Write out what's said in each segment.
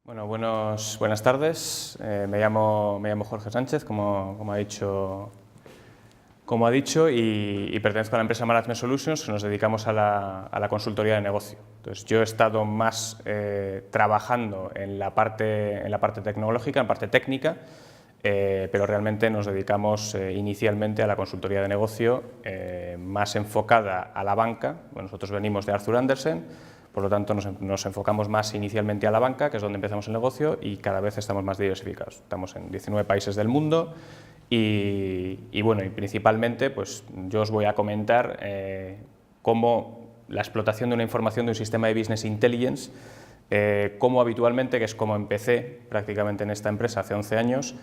Bueno, buenas tardes. Me llamo Jorge Sánchez, como ha dicho, y pertenezco a la empresa Management Solutions, que nos dedicamos a la consultoría de negocio. Entonces, yo he estado más trabajando en la parte tecnológica, en la parte técnica, pero realmente nos dedicamos inicialmente a la consultoría de negocio, más enfocada a la banca. Bueno, nosotros venimos de Arthur Andersen. Por lo tanto, nos enfocamos más inicialmente a la banca, que es donde empezamos el negocio, y cada vez estamos más diversificados. Estamos en 19 países del mundo y bueno, y principalmente pues, yo os voy a comentar cómo la explotación de una información de un sistema de Business Intelligence, cómo habitualmente, que es como empecé prácticamente en esta empresa hace 11 años,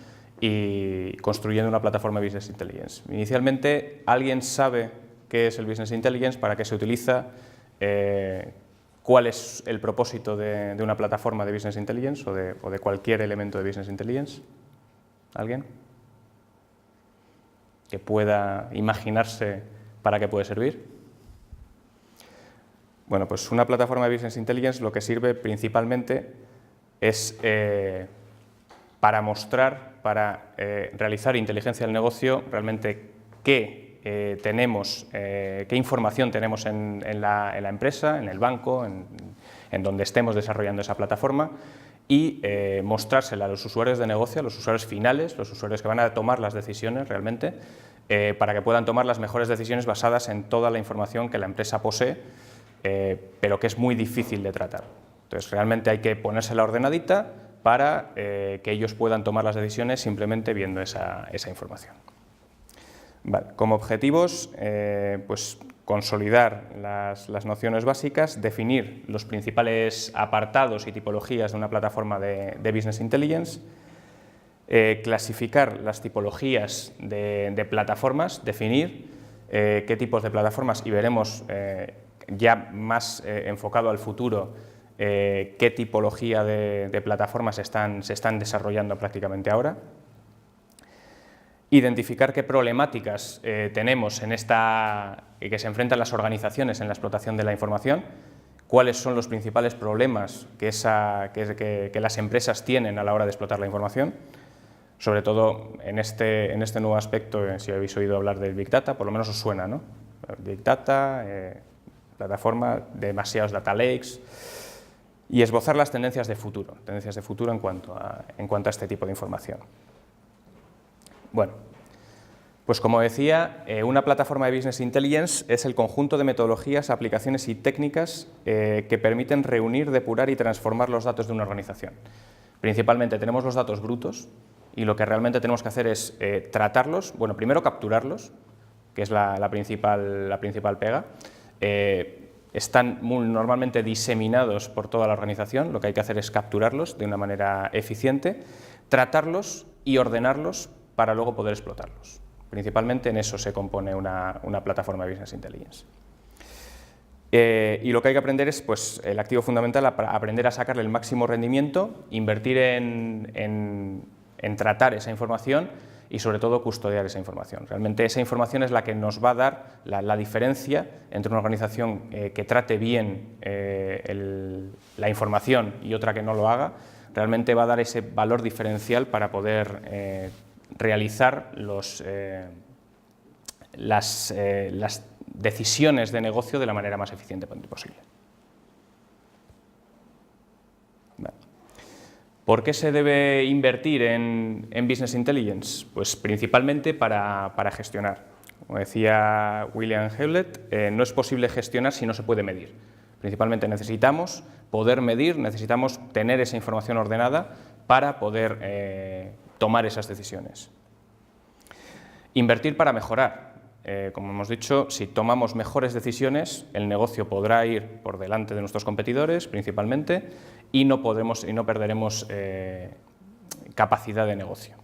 y construyendo una plataforma de Business Intelligence. Inicialmente, ¿alguien sabe qué es el Business Intelligence, para qué se utiliza? ¿Cuál es el propósito de una plataforma de Business Intelligence o de cualquier elemento de Business Intelligence? ¿Alguien? ¿Que pueda imaginarse para qué puede servir? Bueno, pues una plataforma de Business Intelligence lo que sirve principalmente es para mostrar, para realizar inteligencia del negocio, realmente qué qué información tenemos en la empresa, en el banco, en donde estemos desarrollando esa plataforma, y mostrársela a los usuarios de negocio, a los usuarios finales, los usuarios que van a tomar las decisiones realmente, para que puedan tomar las mejores decisiones basadas en toda la información que la empresa posee, pero que es muy difícil de tratar. Entonces, realmente hay que ponérsela ordenadita para que ellos puedan tomar las decisiones simplemente viendo esa información. Vale, como objetivos, pues consolidar las nociones básicas, definir los principales apartados y tipologías de una plataforma de Business Intelligence, clasificar las tipologías de plataformas, definir qué tipos de plataformas, y veremos ya más enfocado al futuro qué tipología de plataformas se están desarrollando prácticamente ahora. Identificar qué problemáticas tenemos que se enfrentan las organizaciones en la explotación de la información, cuáles son los principales problemas que las empresas tienen a la hora de explotar la información, sobre todo en este nuevo aspecto. Si habéis oído hablar del Big Data, por lo menos os suena, ¿no? Big Data, plataforma, demasiados data lakes, y esbozar las tendencias de futuro en cuanto a este tipo de información. Bueno, pues como decía, una plataforma de Business Intelligence es el conjunto de metodologías, aplicaciones y técnicas que permiten reunir, depurar y transformar los datos de una organización. Principalmente tenemos los datos brutos, y lo que realmente tenemos que hacer es tratarlos, bueno, primero capturarlos, que es la principal pega. Están normalmente diseminados por toda la organización, lo que hay que hacer es capturarlos de una manera eficiente, tratarlos y ordenarlos para luego poder explotarlos. Principalmente en eso se compone una plataforma de Business Intelligence. Y lo que hay que aprender es, pues, el activo fundamental, aprender a sacarle el máximo rendimiento, invertir en tratar esa información y, sobre todo, custodiar esa información. Realmente esa información es la que nos va a dar la diferencia entre una organización que trate bien la información y otra que no lo haga. Realmente va a dar ese valor diferencial para poder realizar las decisiones de negocio de la manera más eficiente posible. Vale. ¿Por qué se debe invertir en Business Intelligence? Pues principalmente para gestionar. Como decía William Hewlett, no es posible gestionar si no se puede medir. Principalmente necesitamos poder medir, necesitamos tener esa información ordenada para poder tomar esas decisiones. Invertir para mejorar. Como hemos dicho, si tomamos mejores decisiones, el negocio podrá ir por delante de nuestros competidores, principalmente, y no perderemos capacidad de negocio.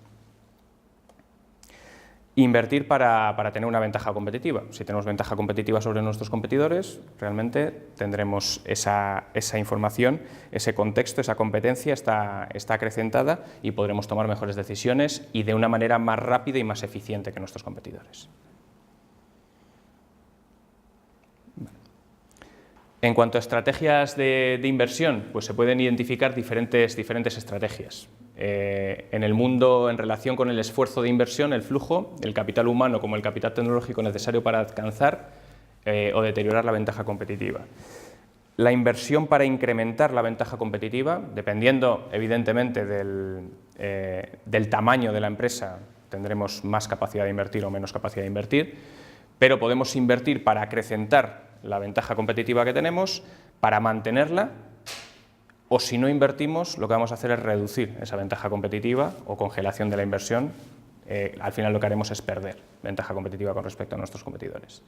Invertir para tener una ventaja competitiva. Si tenemos ventaja competitiva sobre nuestros competidores, realmente tendremos esa información, ese contexto, esa competencia está acrecentada, y podremos tomar mejores decisiones y de una manera más rápida y más eficiente que nuestros competidores. En cuanto a estrategias de inversión, pues se pueden identificar diferentes estrategias. En el mundo, en relación con el esfuerzo de inversión, el flujo, el capital humano como el capital tecnológico necesario para alcanzar o deteriorar la ventaja competitiva. La inversión para incrementar la ventaja competitiva, dependiendo evidentemente del tamaño de la empresa, tendremos más capacidad de invertir o menos capacidad de invertir, pero podemos invertir para acrecentar la ventaja competitiva que tenemos, para mantenerla, o si no invertimos, lo que vamos a hacer es reducir esa ventaja competitiva o congelación de la inversión. Al final lo que haremos es perder ventaja competitiva con respecto a nuestros competidores.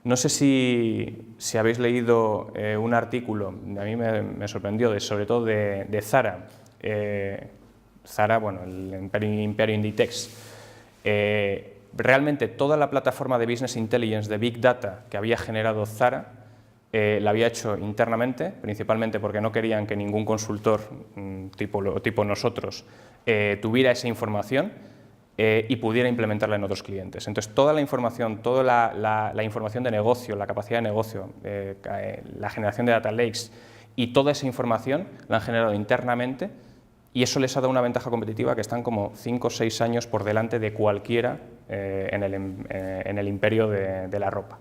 No sé si habéis leído un artículo, a mí me sorprendió, sobre todo de Zara. Zara, bueno, el Imperio Inditex. Realmente toda la plataforma de Business Intelligence, de Big Data que había generado Zara, la había hecho internamente, principalmente porque no querían que ningún consultor tipo nosotros tuviera esa información y pudiera implementarla en otros clientes. Entonces, toda la información, la información de negocio, la capacidad de negocio, la generación de data lakes y toda esa información la han generado internamente, y eso les ha dado una ventaja competitiva que están como 5 o 6 años por delante de cualquiera en el imperio de la ropa.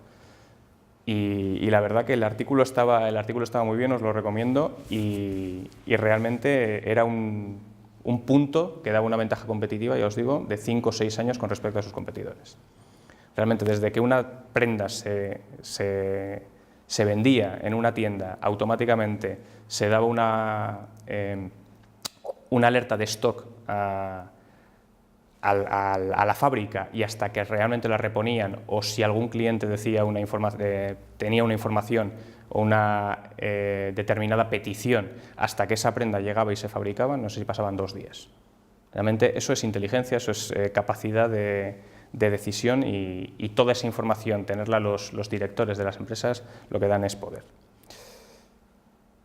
Y la verdad que el artículo estaba muy bien, os lo recomiendo, y realmente era un punto que daba una ventaja competitiva, ya os digo, de 5 o 6 años con respecto a sus competidores. Realmente, desde que una prenda se vendía en una tienda, automáticamente se daba una alerta de stock a la fábrica, y hasta que realmente la reponían, o si algún cliente tenía una información o una determinada petición, hasta que esa prenda llegaba y se fabricaba, no sé si pasaban 2 días. Realmente eso es inteligencia, eso es capacidad de decisión, y toda esa información, tenerla los directores de las empresas, lo que dan es poder.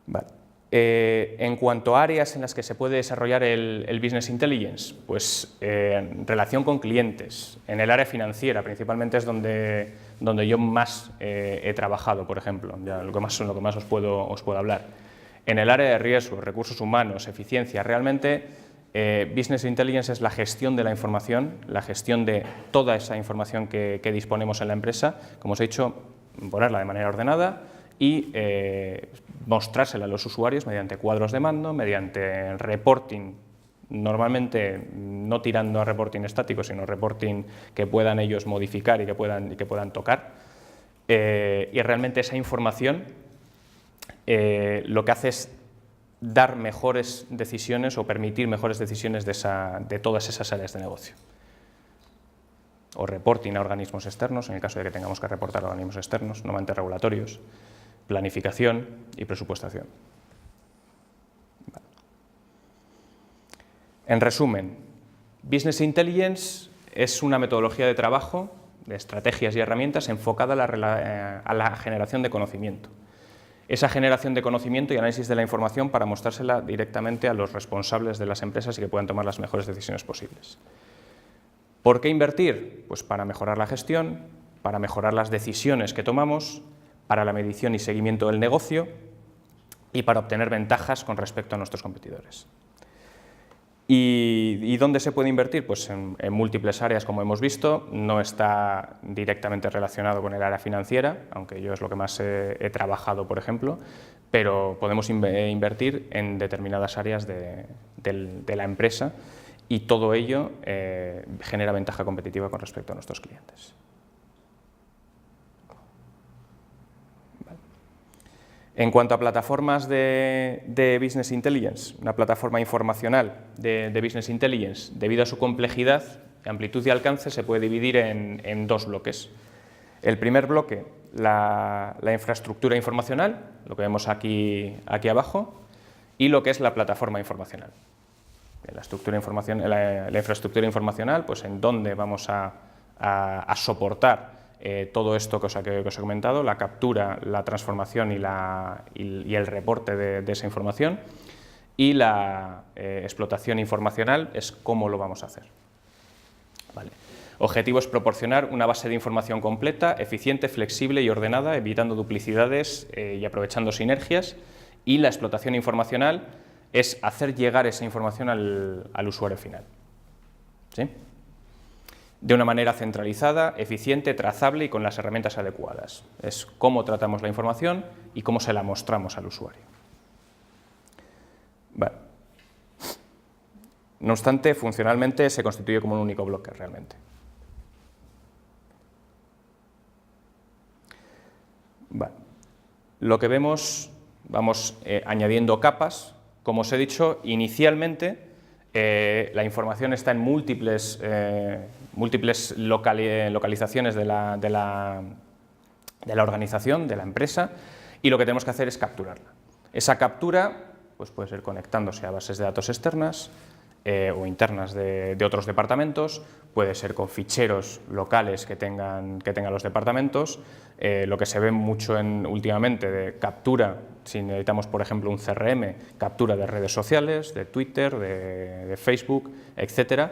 Vale. En cuanto a áreas en las que se puede desarrollar el Business Intelligence, pues en relación con clientes, en el área financiera principalmente es donde yo más he trabajado, por ejemplo, ya lo que más os puedo hablar. En el área de riesgo, recursos humanos, eficiencia, realmente Business Intelligence es la gestión de la información, la gestión de toda esa información que disponemos en la empresa, como os he dicho, ponerla de manera ordenada y mostrársela a los usuarios mediante cuadros de mando, mediante reporting, normalmente no tirando a reporting estático, sino reporting que puedan ellos modificar y que puedan tocar. Y realmente esa información lo que hace es dar mejores decisiones o permitir mejores decisiones de todas esas áreas de negocio. O reporting a organismos externos, en el caso de que tengamos que reportar a organismos externos, normalmente regulatorios, planificación y presupuestación. Vale. En resumen, Business Intelligence es una metodología de trabajo, de estrategias y herramientas enfocada a la generación de conocimiento. Esa generación de conocimiento y análisis de la información para mostrársela directamente a los responsables de las empresas y que puedan tomar las mejores decisiones posibles. ¿Por qué invertir? Pues para mejorar la gestión, para mejorar las decisiones que tomamos, para la medición y seguimiento del negocio y para obtener ventajas con respecto a nuestros competidores. ¿Y dónde se puede invertir? Pues en múltiples áreas, como hemos visto. No está directamente relacionado con el área financiera, aunque yo es lo que más he trabajado, por ejemplo, pero podemos invertir en determinadas áreas de la empresa, y todo ello genera ventaja competitiva con respecto a nuestros clientes. En cuanto a plataformas de Business Intelligence, una plataforma informacional de Business Intelligence, debido a su complejidad, amplitud y alcance, se puede dividir en 2 bloques. El primer bloque, la infraestructura informacional, lo que vemos aquí abajo, y lo que es la plataforma informacional. La infraestructura informacional, pues en donde vamos a soportar todo esto que os he comentado, la captura, la transformación y el reporte de esa información, y la explotación informacional es cómo lo vamos a hacer. Vale. Objetivo es proporcionar una base de información completa, eficiente, flexible y ordenada, evitando duplicidades y aprovechando sinergias. Y la explotación informacional es hacer llegar esa información al usuario final, ¿sí? De una manera centralizada, eficiente, trazable y con las herramientas adecuadas. Es cómo tratamos la información y cómo se la mostramos al usuario. Vale. No obstante, funcionalmente se constituye como un único bloque realmente. Vale. Lo que vemos, vamos añadiendo capas. Como os he dicho, inicialmente la información está en múltiples localizaciones de la organización, de la empresa, y lo que tenemos que hacer es capturarla. Esa captura pues puede ser conectándose a bases de datos externas o internas de otros departamentos, puede ser con ficheros locales que tengan los departamentos. Lo que se ve mucho últimamente de captura, si necesitamos por ejemplo un CRM, captura de redes sociales, de Twitter, de Facebook, etcétera,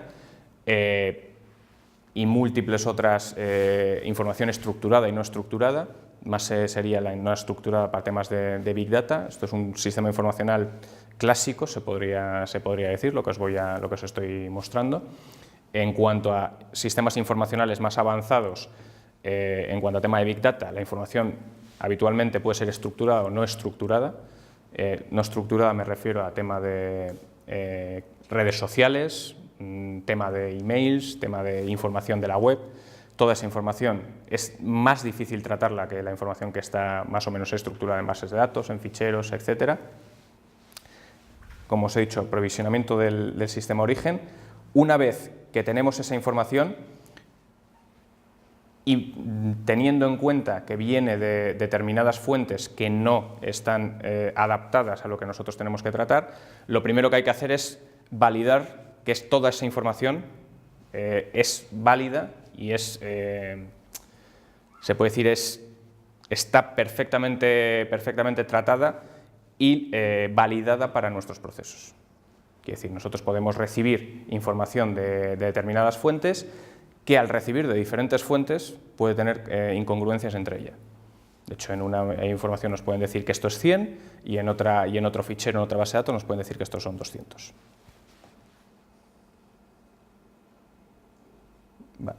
y múltiples otras, información estructurada y no estructurada. Más sería la no estructurada para temas de Big Data. Esto es un sistema informacional clásico, se podría decir, lo que os estoy mostrando. En cuanto a sistemas informacionales más avanzados, en cuanto a tema de Big Data, la información habitualmente puede ser estructurada o no estructurada. No estructurada me refiero a tema de redes sociales, tema de emails, tema de información de la web. Toda esa información es más difícil tratarla que la información que está más o menos estructurada en bases de datos, en ficheros, etcétera. Como os he dicho, aprovisionamiento del sistema origen. Una vez que tenemos esa información y teniendo en cuenta que viene de determinadas fuentes que no están adaptadas a lo que nosotros tenemos que tratar, lo primero que hay que hacer es validar que toda esa información es válida y se puede decir, está perfectamente tratada y validada para nuestros procesos. Quiere decir, nosotros podemos recibir información de determinadas fuentes que al recibir de diferentes fuentes puede tener incongruencias entre ellas. De hecho, en una información nos pueden decir que esto es 100 y en otro fichero, en otra base de datos, nos pueden decir que estos son 200. Vale.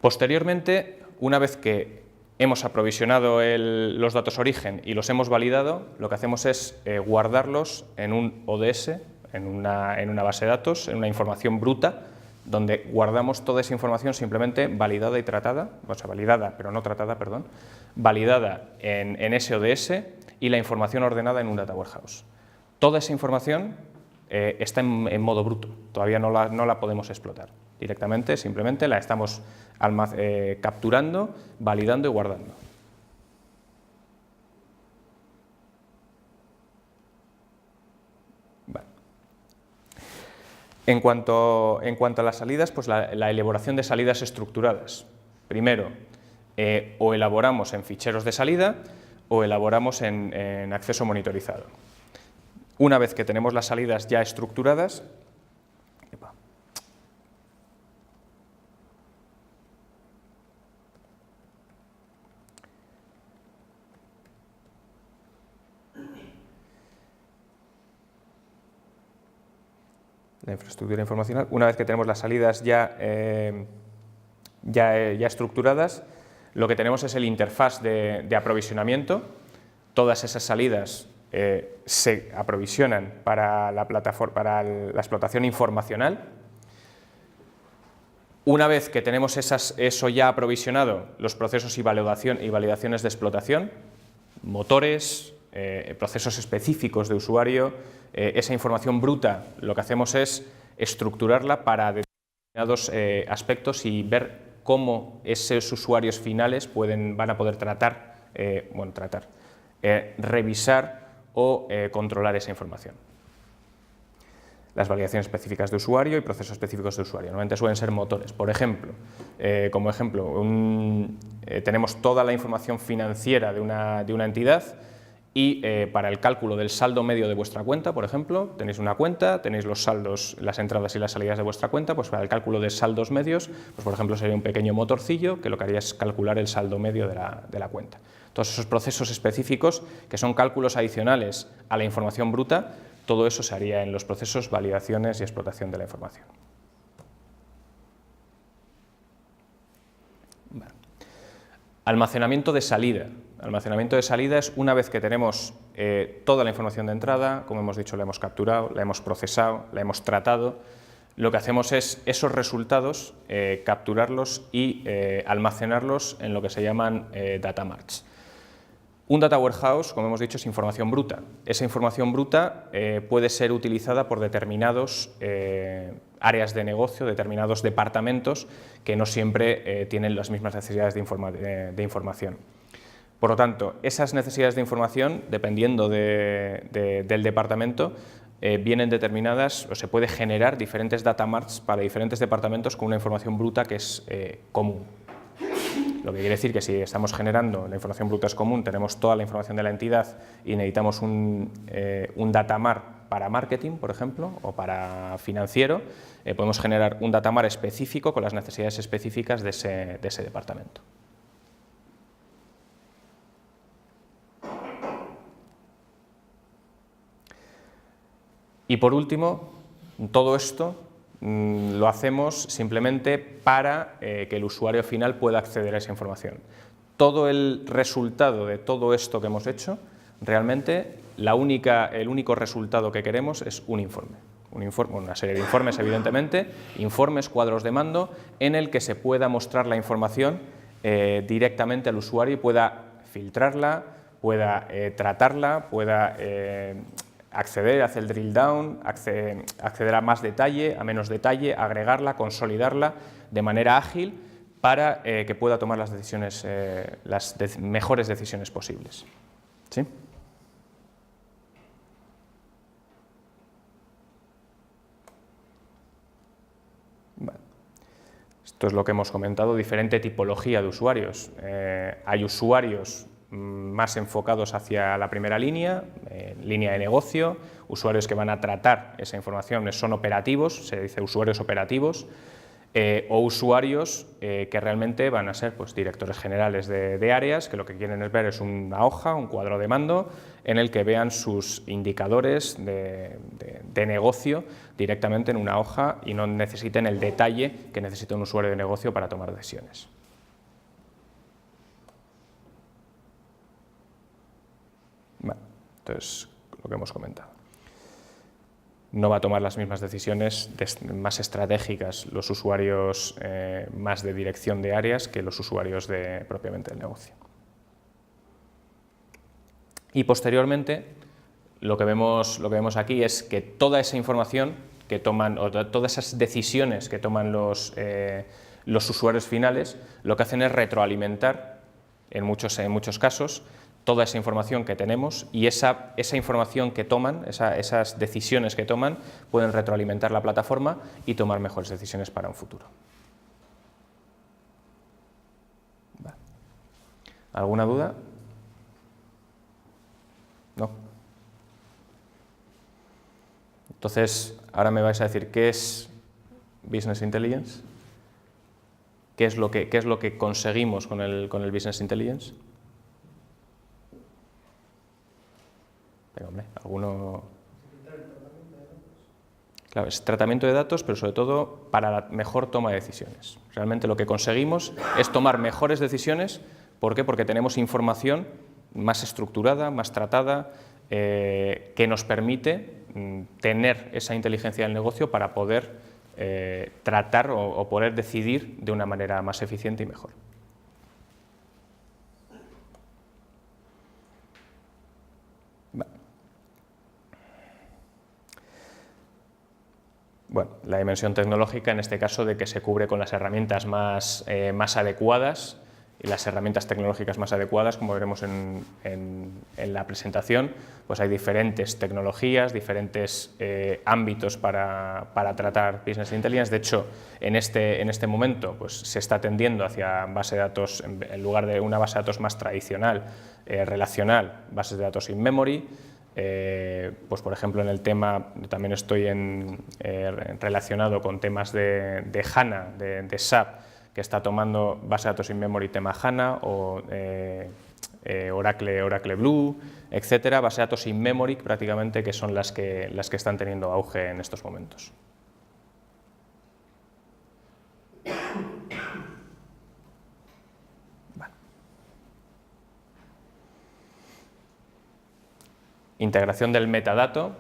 Posteriormente, una vez que hemos aprovisionado los datos origen y los hemos validado, lo que hacemos es guardarlos en un ODS, en una base de datos, en una información bruta, donde guardamos toda esa información simplemente validada y tratada, o sea, validada pero no tratada, perdón, validada en ese ODS y la información ordenada en un data warehouse. Toda esa información está en modo bruto, todavía no la podemos explotar. Directamente, simplemente la estamos capturando, validando y guardando. Vale. En cuanto a las salidas, pues la elaboración de salidas estructuradas. Primero, o elaboramos en ficheros de salida o elaboramos en acceso monitorizado. Una vez que tenemos las salidas ya estructuradas, la infraestructura informacional, una vez que tenemos las salidas ya estructuradas, lo que tenemos es el interfaz de aprovisionamiento. Todas esas salidas se aprovisionan para la explotación informacional. Una vez que tenemos eso ya aprovisionado, los procesos y validaciones de explotación, motores, procesos específicos de usuario, esa información bruta, lo que hacemos es estructurarla para determinados aspectos y ver cómo esos usuarios finales van a poder revisar o controlar esa información. Las validaciones específicas de usuario y procesos específicos de usuario. Normalmente suelen ser motores. Por ejemplo, como ejemplo, tenemos toda la información financiera de una entidad Y para el cálculo del saldo medio de vuestra cuenta, por ejemplo, tenéis una cuenta, tenéis los saldos, las entradas y las salidas de vuestra cuenta, pues para el cálculo de saldos medios, pues por ejemplo sería un pequeño motorcillo que lo que haría es calcular el saldo medio de la cuenta. Todos esos procesos específicos, que son cálculos adicionales a la información bruta, todo eso se haría en los procesos validaciones y explotación de la información. Vale. Almacenamiento de salida. Almacenamiento de salida es una vez que tenemos toda la información de entrada, como hemos dicho, la hemos capturado, la hemos procesado, la hemos tratado, lo que hacemos es esos resultados capturarlos y almacenarlos en lo que se llaman data marts. Un data warehouse, como hemos dicho, es información bruta. Esa información bruta puede ser utilizada por determinados áreas de negocio, determinados departamentos que no siempre tienen las mismas necesidades de información. Por lo tanto, esas necesidades de información, dependiendo del departamento, vienen determinadas o se puede generar diferentes data marts para diferentes departamentos con una información bruta que es común. Lo que quiere decir que si estamos generando, la información bruta es común, tenemos toda la información de la entidad y necesitamos un datamart para marketing, por ejemplo, o para financiero, podemos generar un datamart específico con las necesidades específicas de ese departamento. Y por último, todo esto lo hacemos simplemente para que el usuario final pueda acceder a esa información. Todo el resultado de todo esto que hemos hecho, realmente el único resultado que queremos es un informe. Una serie de informes, evidentemente, informes, cuadros de mando, en el que se pueda mostrar la información directamente al usuario y pueda filtrarla, pueda tratarla, pueda acceder, hacer el drill down, acceder a más detalle, a menos detalle, agregarla, consolidarla de manera ágil para que pueda tomar las decisiones, mejores decisiones posibles. ¿Sí? Vale. Esto es lo que hemos comentado, diferente tipología de usuarios. Hay usuarios más enfocados hacia la primera línea, línea de negocio, usuarios que van a tratar esa información, son operativos, se dice usuarios operativos, o usuarios que realmente van a ser pues, directores generales de áreas, que lo que quieren es ver es una hoja, un cuadro de mando, en el que vean sus indicadores de negocio directamente en una hoja y no necesiten el detalle que necesita un usuario de negocio para tomar decisiones. Bueno, entonces, lo que hemos comentado. No va a tomar las mismas decisiones más estratégicas los usuarios más de dirección de áreas que los usuarios propiamente del negocio. Y posteriormente, lo que vemos aquí es que toda esa información que toman, o todas esas decisiones que toman los usuarios finales, lo que hacen es retroalimentar, en muchos casos, toda esa información que tenemos y esa información que toman, esas decisiones que toman, pueden retroalimentar la plataforma y tomar mejores decisiones para un futuro. Vale. ¿Alguna duda? ¿No? Entonces, ahora me vais a decir qué es Business Intelligence, qué es lo que conseguimos con el Business Intelligence. Pero, hombre, alguno... Claro, es tratamiento de datos, pero sobre todo para la mejor toma de decisiones. Realmente lo que conseguimos es tomar mejores decisiones. ¿Por qué? Porque tenemos información más estructurada, más tratada, que nos permite tener esa inteligencia del negocio para poder tratar o poder decidir de una manera más eficiente y mejor. Bueno, la dimensión tecnológica en este caso de que se cubre con las herramientas más adecuadas y las herramientas tecnológicas más adecuadas, como veremos en la presentación, pues hay diferentes tecnologías, diferentes ámbitos para tratar Business Intelligence. De hecho, en este momento pues, se está tendiendo hacia base de datos, en lugar de una base de datos más tradicional, relacional, bases de datos in memory. Pues por ejemplo, en el tema, también estoy relacionado con temas de HANA, de SAP, que está tomando base de datos in memory tema HANA o Oracle Blue, etcétera, base de datos in memory prácticamente, que son las que están teniendo auge en estos momentos. Integración del metadato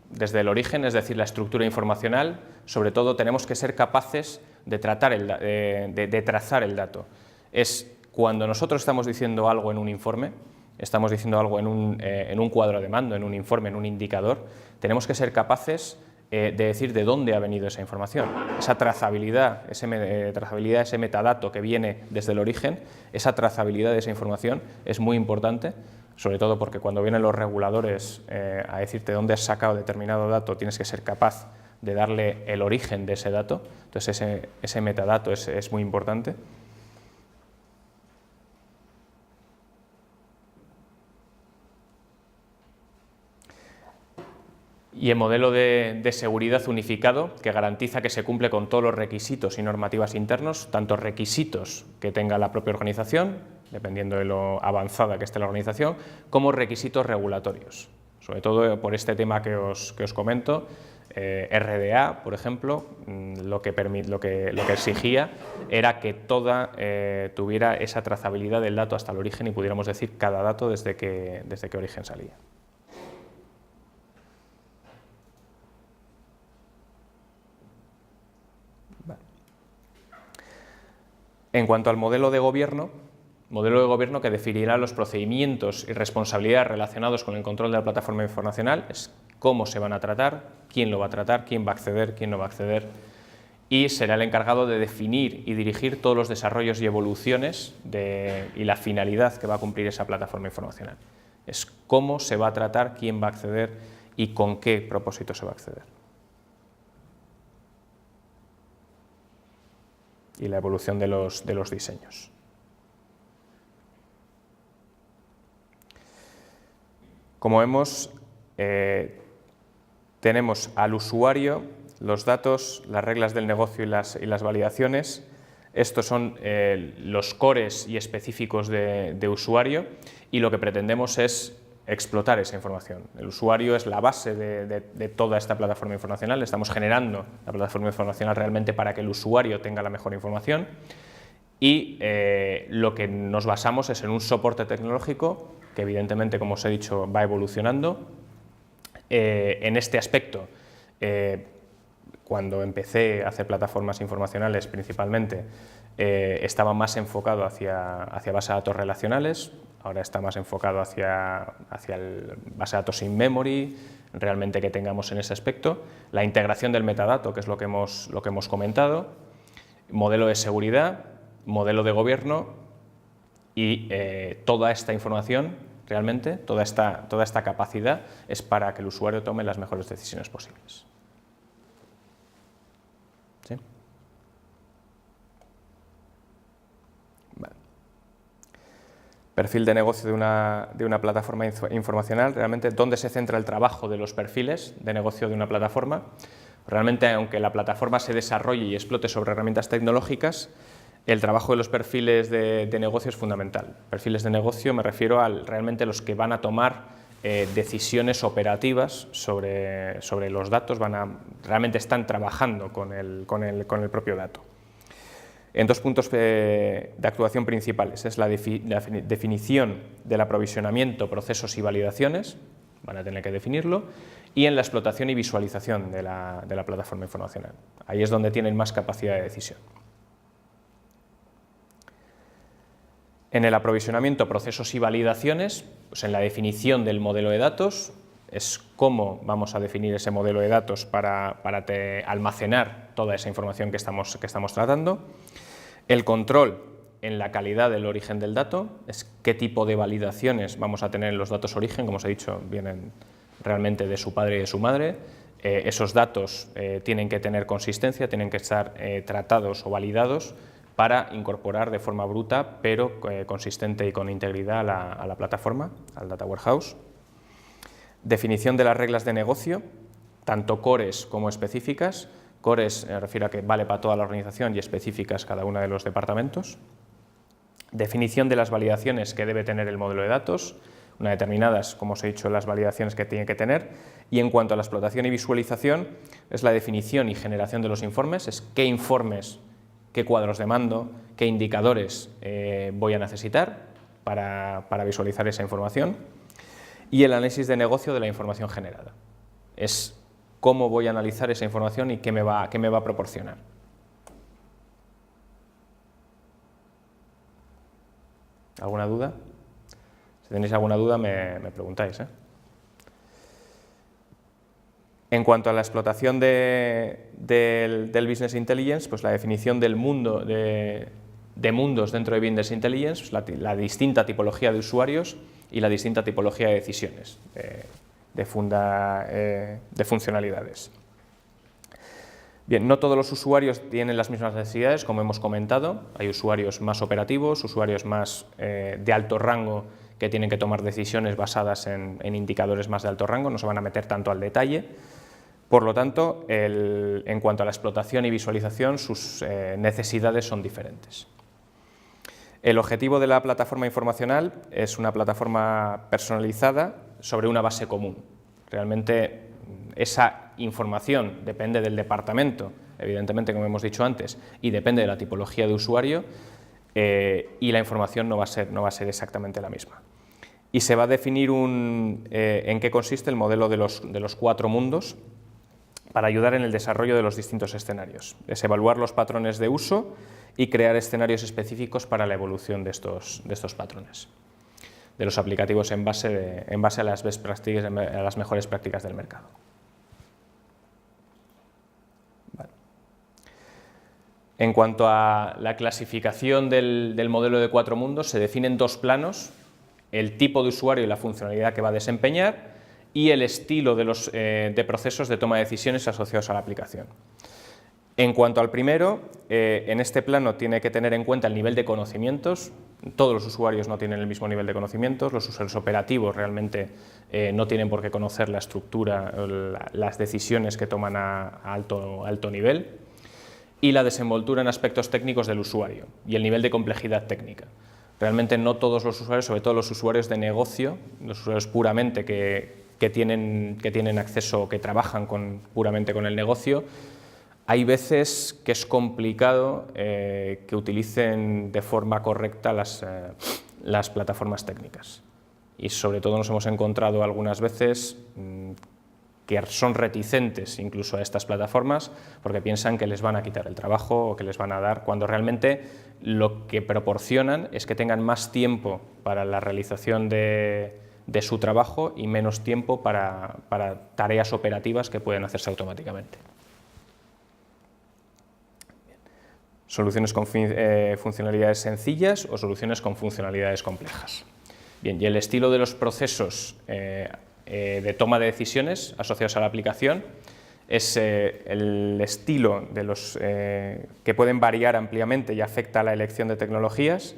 desde el origen, es decir, la estructura informacional. Sobre todo tenemos que ser capaces de trazar el dato. Es cuando nosotros estamos diciendo algo en un informe, estamos diciendo algo en un cuadro de mando, en un informe, en un indicador, tenemos que ser capaces de decir de dónde ha venido esa información. Esa trazabilidad, ese metadato que viene desde el origen, esa trazabilidad de esa información es muy importante, sobre todo porque cuando vienen los reguladores a decirte dónde has sacado determinado dato, tienes que ser capaz de darle el origen de ese dato. Entonces ese metadato es muy importante. Y el modelo de seguridad unificado, que garantiza que se cumple con todos los requisitos y normativas internos, tanto requisitos que tenga la propia organización, dependiendo de lo avanzada que esté la organización, como requisitos regulatorios. Sobre todo por este tema que os comento, RDA, por ejemplo, lo que exigía era que tuviera esa trazabilidad del dato hasta el origen y pudiéramos decir cada dato desde qué origen salía. En cuanto al modelo de gobierno que definirá los procedimientos y responsabilidades relacionados con el control de la plataforma informacional, es cómo se van a tratar, quién lo va a tratar, quién va a acceder, quién no va a acceder, y será el encargado de definir y dirigir todos los desarrollos y evoluciones y la finalidad que va a cumplir esa plataforma informacional. Es cómo se va a tratar, quién va a acceder y con qué propósito se va a acceder. Y la evolución de los diseños. Como vemos, tenemos al usuario, los datos, las reglas del negocio y las validaciones. Estos son los cores y específicos de usuario, y lo que pretendemos es explotar esa información. El usuario es la base de toda esta plataforma informacional. Estamos generando la plataforma informacional realmente para que el usuario tenga la mejor información, y lo que nos basamos es en un soporte tecnológico que evidentemente, como os he dicho, va evolucionando. En este aspecto, cuando empecé a hacer plataformas informacionales principalmente, estaba más enfocado hacia base de datos relacionales. Ahora está más enfocado hacia el base de datos in memory, realmente que tengamos en ese aspecto. La integración del metadato, que es lo que hemos comentado, modelo de seguridad, modelo de gobierno y toda esta información, realmente, toda esta capacidad es para que el usuario tome las mejores decisiones posibles. ¿Sí? Perfil de negocio de una plataforma informacional, realmente dónde se centra el trabajo de los perfiles de negocio de una plataforma. Realmente, aunque la plataforma se desarrolle y explote sobre herramientas tecnológicas, el trabajo de los perfiles de negocio es fundamental. Perfiles de negocio me refiero a realmente los que van a tomar decisiones operativas sobre los datos, realmente están trabajando con el propio dato. En dos puntos de actuación principales, es la definición del aprovisionamiento, procesos y validaciones, van a tener que definirlo, y en la explotación y visualización de la plataforma informacional. Ahí es donde tienen más capacidad de decisión. En el aprovisionamiento, procesos y validaciones, pues en la definición del modelo de datos, es cómo vamos a definir ese modelo de datos para almacenar toda esa información que estamos tratando. El control en la calidad del origen del dato, es qué tipo de validaciones vamos a tener en los datos origen, como os he dicho, vienen realmente de su padre y de su madre. Esos datos tienen que tener consistencia, tienen que estar tratados o validados para incorporar de forma bruta, pero consistente y con integridad a la plataforma, al Data Warehouse. Definición de las reglas de negocio, tanto cores como específicas. Cores refiero a que vale para toda la organización y específicas cada uno de los departamentos. Definición de las validaciones que debe tener el modelo de datos, una determinadas, como os he dicho, las validaciones que tiene que tener. Y en cuanto a la explotación y visualización, es la definición y generación de los informes, es qué informes, qué cuadros de mando, qué indicadores voy a necesitar para visualizar esa información. Y el análisis de negocio de la información generada, es cómo voy a analizar esa información y qué me va a proporcionar. ¿Alguna duda? Si tenéis alguna duda me preguntáis. En cuanto a la explotación del Business Intelligence, pues la definición del mundo, de mundos dentro de Business Intelligence, la distinta tipología de usuarios y la distinta tipología de decisiones, de funcionalidades. Bien, no todos los usuarios tienen las mismas necesidades, como hemos comentado. Hay usuarios más operativos, usuarios más de alto rango que tienen que tomar decisiones basadas en indicadores más de alto rango, no se van a meter tanto al detalle. Por lo tanto, en cuanto a la explotación y visualización, sus necesidades son diferentes. El objetivo de la plataforma informacional es una plataforma personalizada sobre una base común. Realmente esa información depende del departamento, evidentemente, como hemos dicho antes, y depende de la tipología de usuario, y la información no va a ser exactamente la misma. Y se va a definir en qué consiste el modelo de los 4 mundos para ayudar en el desarrollo de los distintos escenarios. Es evaluar los patrones de uso y crear escenarios específicos para la evolución de estos patrones, de los aplicativos en base a las best practices, a las mejores prácticas del mercado. Vale. En cuanto a la clasificación del modelo de 4 mundos, se definen 2 planos: el tipo de usuario y la funcionalidad que va a desempeñar, y el estilo de procesos de toma de decisiones asociados a la aplicación. En cuanto al primero, en este plano tiene que tener en cuenta el nivel de conocimientos. Todos los usuarios no tienen el mismo nivel de conocimientos, los usuarios operativos realmente no tienen por qué conocer la estructura, las decisiones que toman a alto nivel, y la desenvoltura en aspectos técnicos del usuario y el nivel de complejidad técnica. Realmente no todos los usuarios, sobre todo los usuarios de negocio, los usuarios puramente que tienen acceso, que trabajan puramente con el negocio, hay veces que es complicado que utilicen de forma correcta las plataformas técnicas. Y sobre todo nos hemos encontrado algunas veces que son reticentes incluso a estas plataformas porque piensan que les van a quitar el trabajo o que les van a dar, cuando realmente lo que proporcionan es que tengan más tiempo para la realización de su trabajo y menos tiempo para tareas operativas que pueden hacerse automáticamente. Soluciones con funcionalidades sencillas o soluciones con funcionalidades complejas. Bien, y el estilo de los procesos de toma de decisiones asociados a la aplicación es el estilo de los que pueden variar ampliamente y afecta a la elección de tecnologías,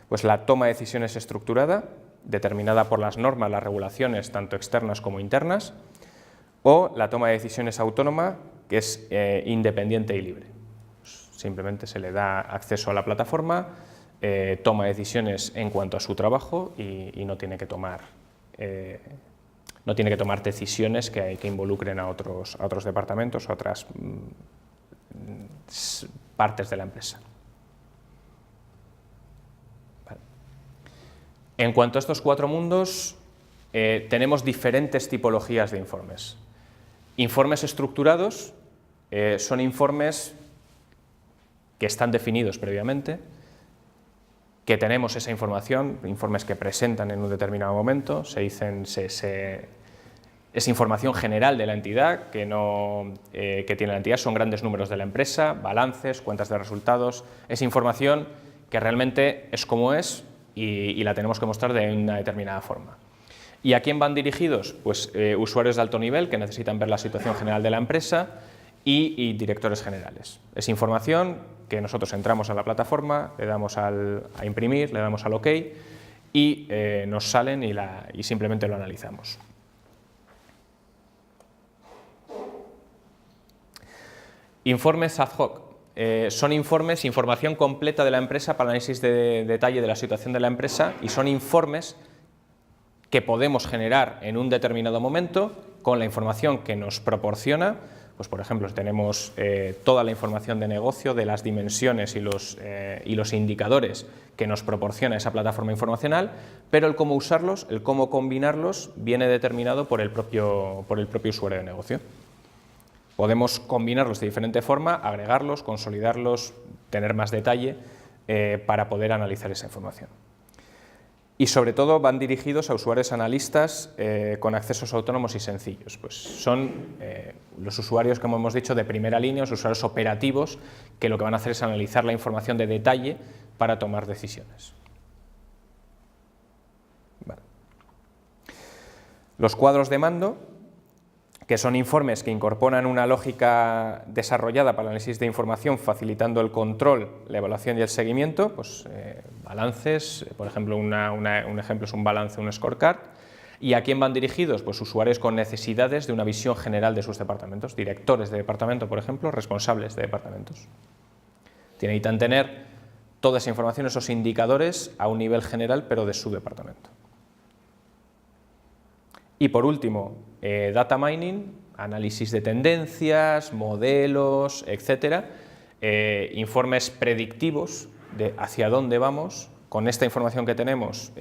pues la toma de decisiones estructurada, determinada por las normas, las regulaciones, tanto externas como internas, o la toma de decisiones autónoma, que es independiente y libre. Simplemente se le da acceso a la plataforma, toma decisiones en cuanto a su trabajo y no tiene que tomar decisiones que involucren a otros departamentos, a otras partes de la empresa. Vale. En cuanto a estos 4 mundos, tenemos diferentes tipologías de informes. Informes estructurados son informes que están definidos previamente, que tenemos esa información, informes que presentan en un determinado momento, es información general de la entidad que tiene la entidad, son grandes números de la empresa, balances, cuentas de resultados, es información que realmente es como es y la tenemos que mostrar de una determinada forma. ¿Y a quién van dirigidos? Pues usuarios de alto nivel que necesitan ver la situación general de la empresa y directores generales. Es información que nosotros entramos a la plataforma, le damos a imprimir, le damos al OK y nos salen y simplemente lo analizamos. Informes ad hoc. Son informes, información completa de la empresa para análisis de detalle de la situación de la empresa y son informes que podemos generar en un determinado momento con la información que nos proporciona. Pues, por ejemplo, tenemos toda la información de negocio, de las dimensiones y los indicadores que nos proporciona esa plataforma informacional, pero el cómo usarlos, el cómo combinarlos, viene determinado por el propio usuario de negocio. Podemos combinarlos de diferente forma, agregarlos, consolidarlos, tener más detalle para poder analizar esa información. Y sobre todo van dirigidos a usuarios analistas con accesos autónomos y sencillos. Pues son los usuarios, como hemos dicho, de primera línea, los usuarios operativos, que lo que van a hacer es analizar la información de detalle para tomar decisiones. Vale. Los cuadros de mando, que son informes que incorporan una lógica desarrollada para el análisis de información, facilitando el control, la evaluación y el seguimiento, pues balances, por ejemplo, un ejemplo es un balance, un scorecard. ¿Y a quién van dirigidos? Pues usuarios con necesidades de una visión general de sus departamentos, directores de departamento, por ejemplo, responsables de departamentos. Necesitan tener toda esa información, esos indicadores, a un nivel general, pero de su departamento. Y por último, data mining, análisis de tendencias, modelos, etcétera, informes predictivos de hacia dónde vamos, con esta información que tenemos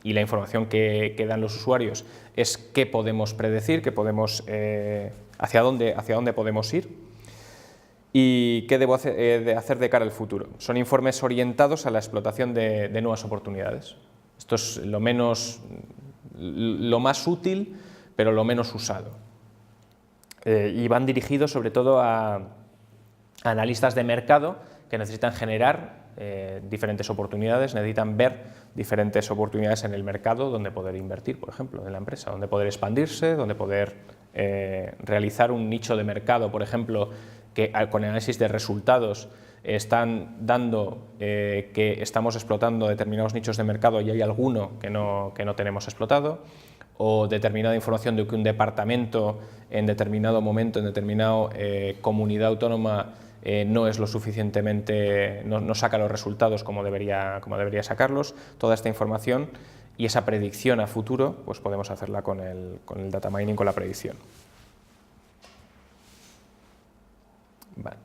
y la información que dan los usuarios es qué podemos predecir, hacia dónde podemos ir y qué debo hacer de cara al futuro. Son informes orientados a la explotación de nuevas oportunidades. Esto es lo más útil, pero lo menos usado. Y van dirigidos sobre todo a analistas de mercado que necesitan generar diferentes oportunidades, necesitan ver diferentes oportunidades en el mercado donde poder invertir, por ejemplo, en la empresa, donde poder expandirse, donde poder realizar un nicho de mercado, por ejemplo, que con análisis de resultados están dando que estamos explotando determinados nichos de mercado y hay alguno que no tenemos explotado, o determinada información de que un departamento en determinado momento, en determinada comunidad autónoma no es lo suficientemente, no saca los resultados como debería sacarlos. Toda esta información y esa predicción a futuro, pues podemos hacerla con el data mining, con la predicción. Vale.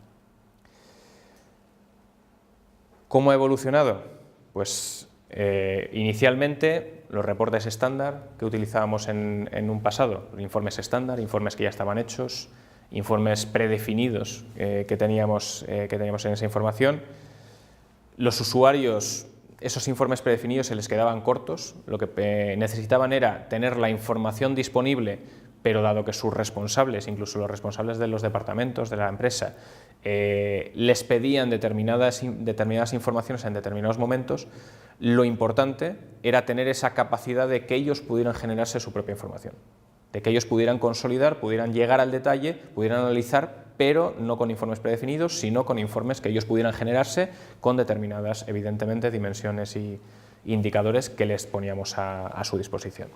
¿Cómo ha evolucionado? Pues inicialmente los reportes estándar que utilizábamos en un pasado, informes estándar, informes que ya estaban hechos, informes predefinidos que teníamos en esa información. Los usuarios, esos informes predefinidos se les quedaban cortos, lo que necesitaban era tener la información disponible, pero dado que sus responsables, incluso los responsables de los departamentos de la empresa, les pedían determinadas informaciones en determinados momentos, lo importante era tener esa capacidad de que ellos pudieran generarse su propia información, de que ellos pudieran consolidar, pudieran llegar al detalle, pudieran analizar, pero no con informes predefinidos, sino con informes que ellos pudieran generarse con determinadas, evidentemente, dimensiones y indicadores que les poníamos a su disposición.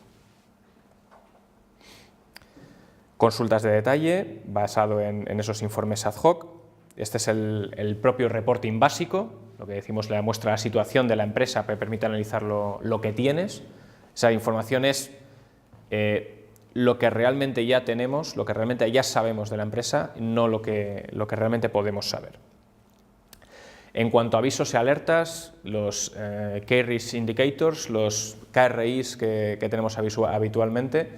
Consultas de detalle basado en esos informes ad hoc. Este es el propio reporting básico, lo que decimos le muestra la situación de la empresa, que permite analizar lo que tienes. Esa información es lo que realmente ya tenemos, lo que realmente ya sabemos de la empresa, no lo que realmente podemos saber. En cuanto a avisos y alertas, los Key Risk Indicators, los KRIs que tenemos habitualmente,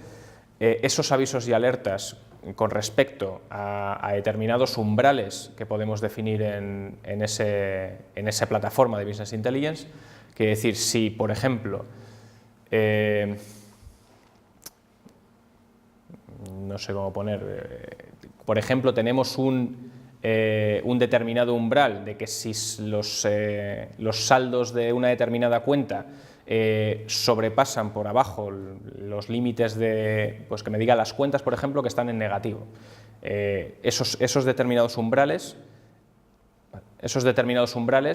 esos avisos y alertas con respecto a determinados umbrales que podemos definir en esa plataforma de Business Intelligence, que decir, si por ejemplo, no sé cómo poner, por ejemplo tenemos un un determinado umbral de que si los saldos de una determinada cuenta sobrepasan por abajo los límites de, pues que me diga las cuentas, por ejemplo, que están en negativo. Esos determinados umbrales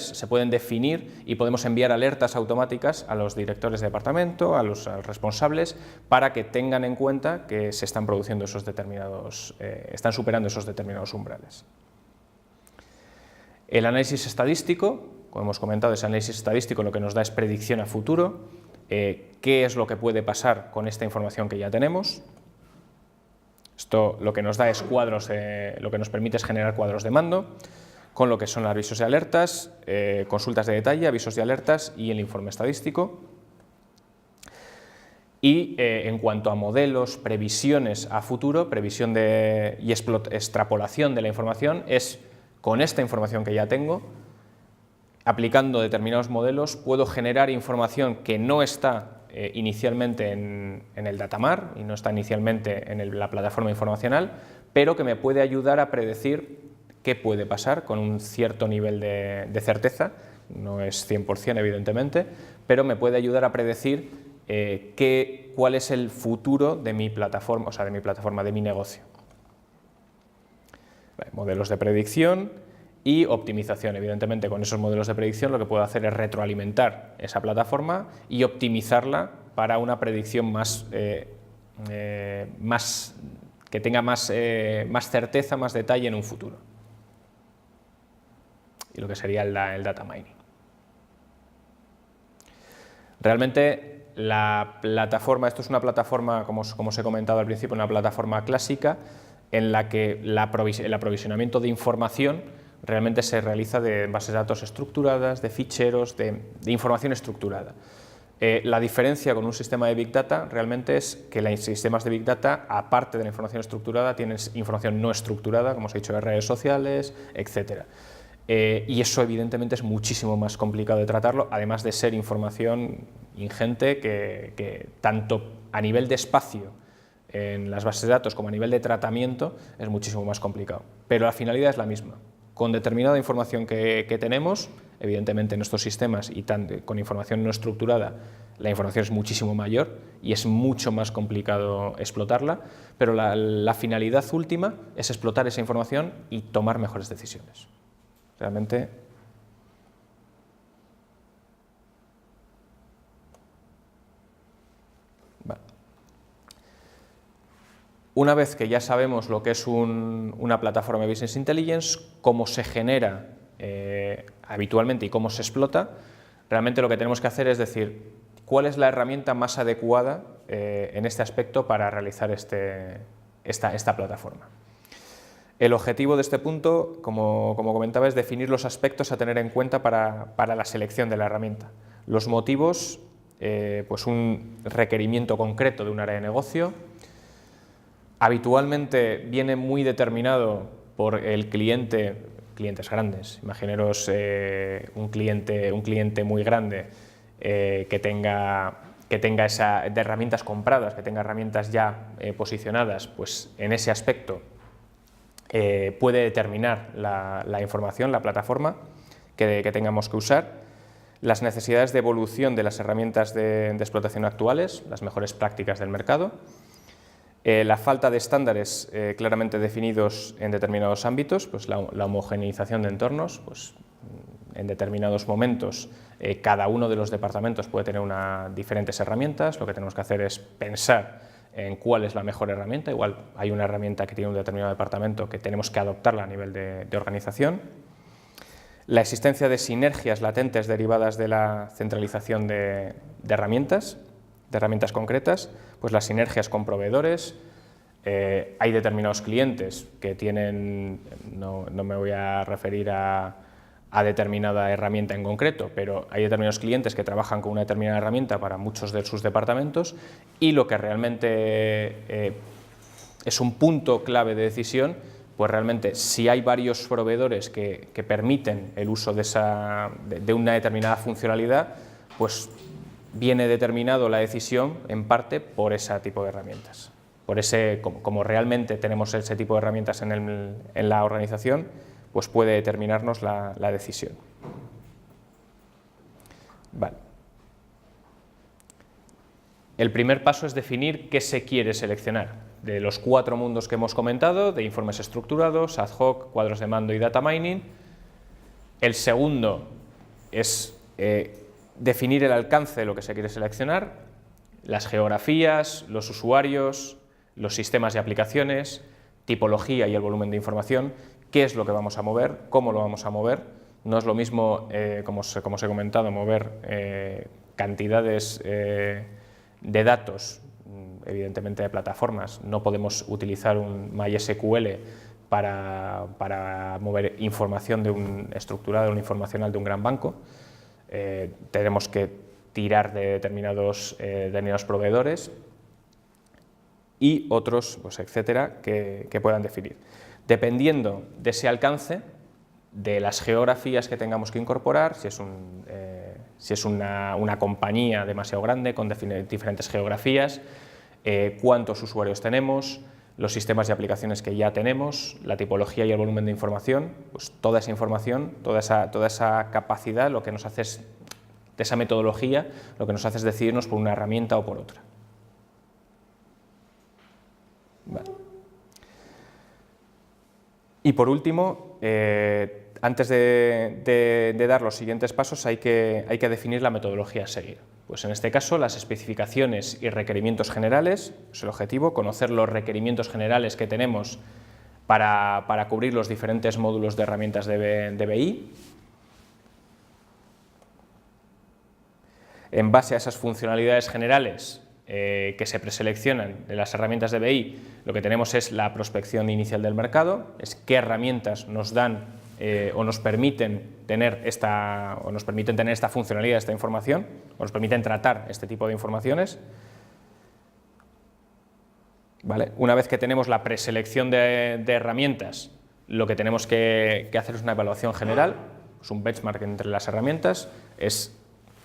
se pueden definir y podemos enviar alertas automáticas a los directores de departamento, a los responsables, para que tengan en cuenta que se están produciendo esos determinados, están superando esos determinados umbrales. El análisis estadístico, como hemos comentado, ese análisis estadístico lo que nos da es predicción a futuro, qué es lo que puede pasar con esta información que ya tenemos. Esto lo que nos da es cuadros, lo que nos permite es generar cuadros de mando, con lo que son avisos y alertas, consultas de detalle, avisos y alertas y el informe estadístico. Y en cuanto a modelos, previsiones a futuro, previsión y extrapolación de la información, es con esta información que ya tengo, aplicando determinados modelos, puedo generar información que no está inicialmente en el datamar y no está inicialmente en la plataforma informacional, pero que me puede ayudar a predecir qué puede pasar con un cierto nivel de certeza, no es 100% evidentemente, pero me puede ayudar a predecir cuál es el futuro de mi plataforma, o sea, de mi negocio. Modelos de predicción y optimización. Evidentemente, con esos modelos de predicción lo que puedo hacer es retroalimentar esa plataforma y optimizarla para una predicción que tenga más certeza, más detalle en un futuro. Y lo que sería el data mining. Realmente la plataforma, esto es una plataforma, como os he comentado al principio, una plataforma clásica en la que el aprovisionamiento de información realmente se realiza de bases de datos estructuradas, de ficheros, de información estructurada. La diferencia con un sistema de Big Data realmente es que los sistemas de Big Data, aparte de la información estructurada, tienen información no estructurada, como os he dicho, de redes sociales, etc. Y eso evidentemente es muchísimo más complicado de tratarlo, además de ser información ingente que tanto a nivel de espacio en las bases de datos como a nivel de tratamiento es muchísimo más complicado. Pero la finalidad es la misma. Con determinada información que tenemos, evidentemente en estos sistemas y con información no estructurada, la información es muchísimo mayor y es mucho más complicado explotarla, pero la finalidad última es explotar esa información y tomar mejores decisiones. Realmente. Vale. Una vez que ya sabemos lo que es una plataforma de Business Intelligence, cómo se genera habitualmente y cómo se explota, realmente lo que tenemos que hacer es decir cuál es la herramienta más adecuada en este aspecto para realizar esta plataforma. El objetivo de este punto, como comentaba, es definir los aspectos a tener en cuenta para la selección de la herramienta. Los motivos, pues un requerimiento concreto de un área de negocio. Habitualmente viene muy determinado por el clientes grandes. Imaginaros un cliente muy grande que tenga de herramientas compradas, que tenga herramientas ya posicionadas, pues en ese aspecto puede determinar la información, la plataforma que tengamos que usar, las necesidades de evolución de las herramientas de explotación actuales, las mejores prácticas del mercado, la falta de estándares claramente definidos en determinados ámbitos, pues la homogeneización de entornos, pues en determinados momentos cada uno de los departamentos puede tener diferentes herramientas, lo que tenemos que hacer es pensar en cuál es la mejor herramienta. Igual hay una herramienta que tiene un determinado departamento que tenemos que adoptarla a nivel de organización. La existencia de sinergias latentes derivadas de la centralización de herramientas concretas, pues las sinergias con proveedores. Hay determinados clientes que tienen, no me voy a referir a determinada herramienta en concreto, pero hay determinados clientes que trabajan con una determinada herramienta para muchos de sus departamentos y lo que realmente es un punto clave de decisión, pues realmente si hay varios proveedores que permiten el uso de una determinada funcionalidad, pues viene determinado la decisión en parte por ese tipo de herramientas. Como realmente tenemos ese tipo de herramientas en la organización, pues puede determinarnos la decisión. Vale. El primer paso es definir qué se quiere seleccionar. De los 4 mundos que hemos comentado, de informes estructurados, ad hoc, cuadros de mando y data mining. El segundo es definir el alcance de lo que se quiere seleccionar, las geografías, los usuarios, los sistemas y aplicaciones, tipología y el volumen de información, qué es lo que vamos a mover, cómo lo vamos a mover. No es lo mismo, como os he comentado, mover cantidades de datos, evidentemente de plataformas. No podemos utilizar un MySQL para mover información estructurada, una informacional de un gran banco. Tenemos que tirar de determinados proveedores y otros, pues, etcétera, que puedan definir. Dependiendo de ese alcance, de las geografías que tengamos que incorporar, si es una compañía demasiado grande con diferentes geografías, cuántos usuarios tenemos, los sistemas y aplicaciones que ya tenemos, la tipología y el volumen de información, pues toda esa información, toda esa capacidad, lo que nos hace es, de esa metodología, lo que nos hace es decidirnos por una herramienta o por otra. Vale. Y por último, antes de dar los siguientes pasos hay que definir la metodología a seguir. Pues en este caso las especificaciones y requerimientos generales, es el objetivo, conocer los requerimientos generales que tenemos para cubrir los diferentes módulos de herramientas de BI. En base a esas funcionalidades generales que se preseleccionan de las herramientas de BI, lo que tenemos es la prospección inicial del mercado, es qué herramientas nos dan o nos permiten tener esta funcionalidad, esta información, o nos permiten tratar este tipo de informaciones. ¿Vale? Una vez que tenemos la preselección de herramientas, lo que tenemos que hacer es una evaluación general, es un benchmark entre las herramientas, es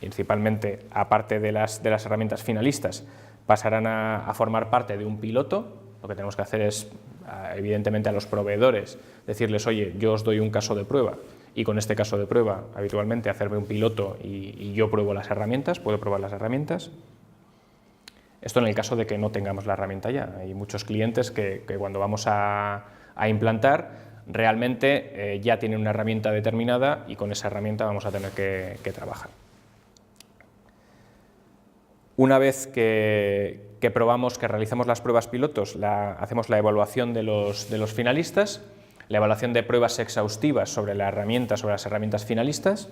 principalmente, aparte de las herramientas finalistas, pasarán a formar parte de un piloto. Lo que tenemos que hacer es, evidentemente, a los proveedores decirles, oye, yo os doy un caso de prueba y con este caso de prueba, habitualmente, hacerme un piloto y yo pruebo las herramientas, puedo probar las herramientas. Esto en el caso de que no tengamos la herramienta ya. Hay muchos clientes que cuando vamos a implantar, realmente ya tienen una herramienta determinada y con esa herramienta vamos a tener que trabajar. Una vez que probamos, que realizamos las pruebas pilotos, hacemos la evaluación de los finalistas, la evaluación de pruebas exhaustivas sobre la herramienta, sobre las herramientas finalistas,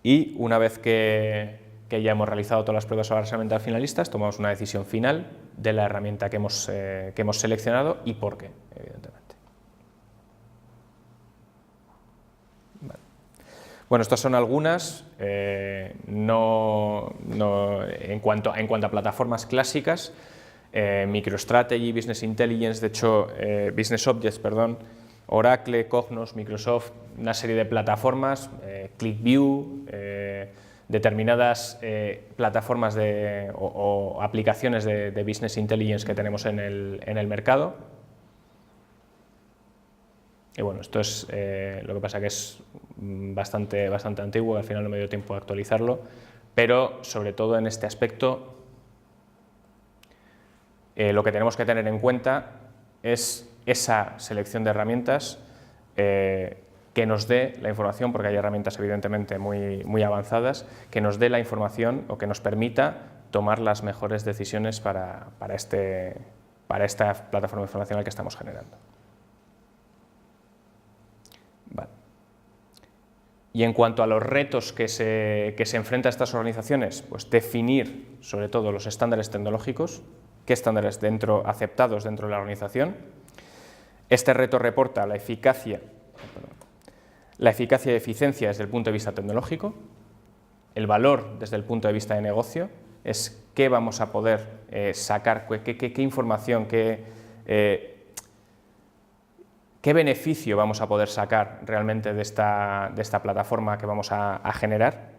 y una vez que ya hemos realizado todas las pruebas sobre las herramientas finalistas, tomamos una decisión final de la herramienta que hemos seleccionado y por qué, evidentemente. Vale. Bueno, estas son algunas, en cuanto a plataformas clásicas, MicroStrategy, Business Intelligence, de hecho, Business Objects, perdón, Oracle, Cognos, Microsoft, una serie de plataformas, ClickView, determinadas plataformas o aplicaciones de Business Intelligence que tenemos en el mercado. Y bueno, esto es lo que pasa que es bastante antiguo, al final no me dio tiempo de actualizarlo, pero sobre todo en este aspecto lo que tenemos que tener en cuenta es esa selección de herramientas que nos dé la información, porque hay herramientas evidentemente muy avanzadas, que nos dé la información o que nos permita tomar las mejores decisiones para esta plataforma informacional que estamos generando. Vale. Y en cuanto a los retos que se enfrentan a estas organizaciones, pues definir sobre todo los estándares tecnológicos, qué estándares aceptados dentro de la organización. Este reto reporta la eficacia y eficiencia desde el punto de vista tecnológico, el valor desde el punto de vista de negocio, es qué vamos a poder sacar, qué información, qué beneficio vamos a poder sacar realmente de esta plataforma que vamos a generar.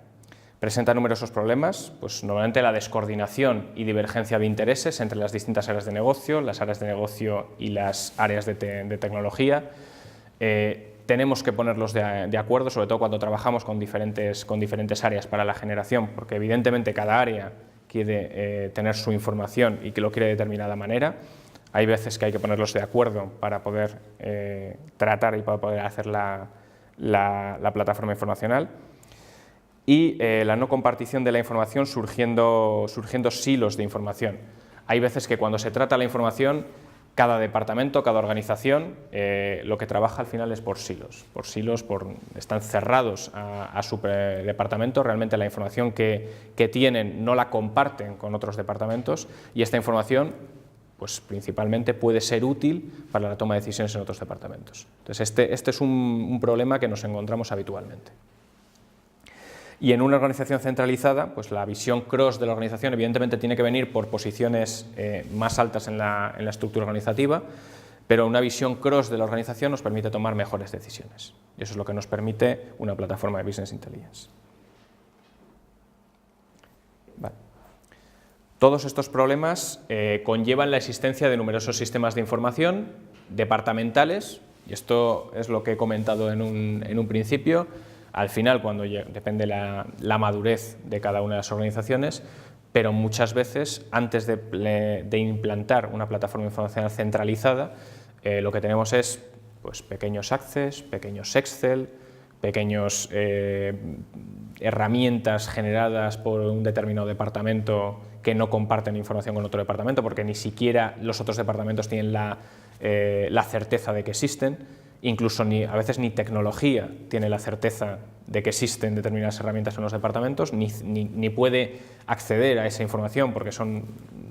Presenta numerosos problemas, pues normalmente la descoordinación y divergencia de intereses entre las distintas áreas de negocio, las áreas de negocio y las áreas de tecnología. Tenemos que ponerlos de acuerdo, sobre todo cuando trabajamos con diferentes áreas para la generación, porque evidentemente cada área quiere tener su información y que lo quiere de determinada manera. Hay veces que hay que ponerlos de acuerdo para poder tratar y para poder hacer la plataforma informacional. Y la no compartición de la información surgiendo silos de información. Hay veces que cuando se trata la información, cada departamento, cada organización, lo que trabaja al final es por silos. Están cerrados a su departamento, realmente la información que tienen no la comparten con otros departamentos y esta información pues, principalmente puede ser útil para la toma de decisiones en otros departamentos. Entonces este es un problema que nos encontramos habitualmente. Y en una organización centralizada, pues la visión cross de la organización evidentemente tiene que venir por posiciones más altas en la estructura organizativa, pero una visión cross de la organización nos permite tomar mejores decisiones. Y eso es lo que nos permite una plataforma de Business Intelligence. Vale. Todos estos problemas conllevan la existencia de numerosos sistemas de información departamentales, y esto es lo que he comentado en un principio. Al final, depende la madurez de cada una de las organizaciones, pero muchas veces, antes de implantar una plataforma informacional centralizada, lo que tenemos es pues, pequeños Access, pequeños Excel, pequeñas herramientas generadas por un determinado departamento que no comparten información con otro departamento, porque ni siquiera los otros departamentos tienen la certeza de que existen. Incluso a veces ni tecnología tiene la certeza de que existen determinadas herramientas en los departamentos, ni puede acceder a esa información porque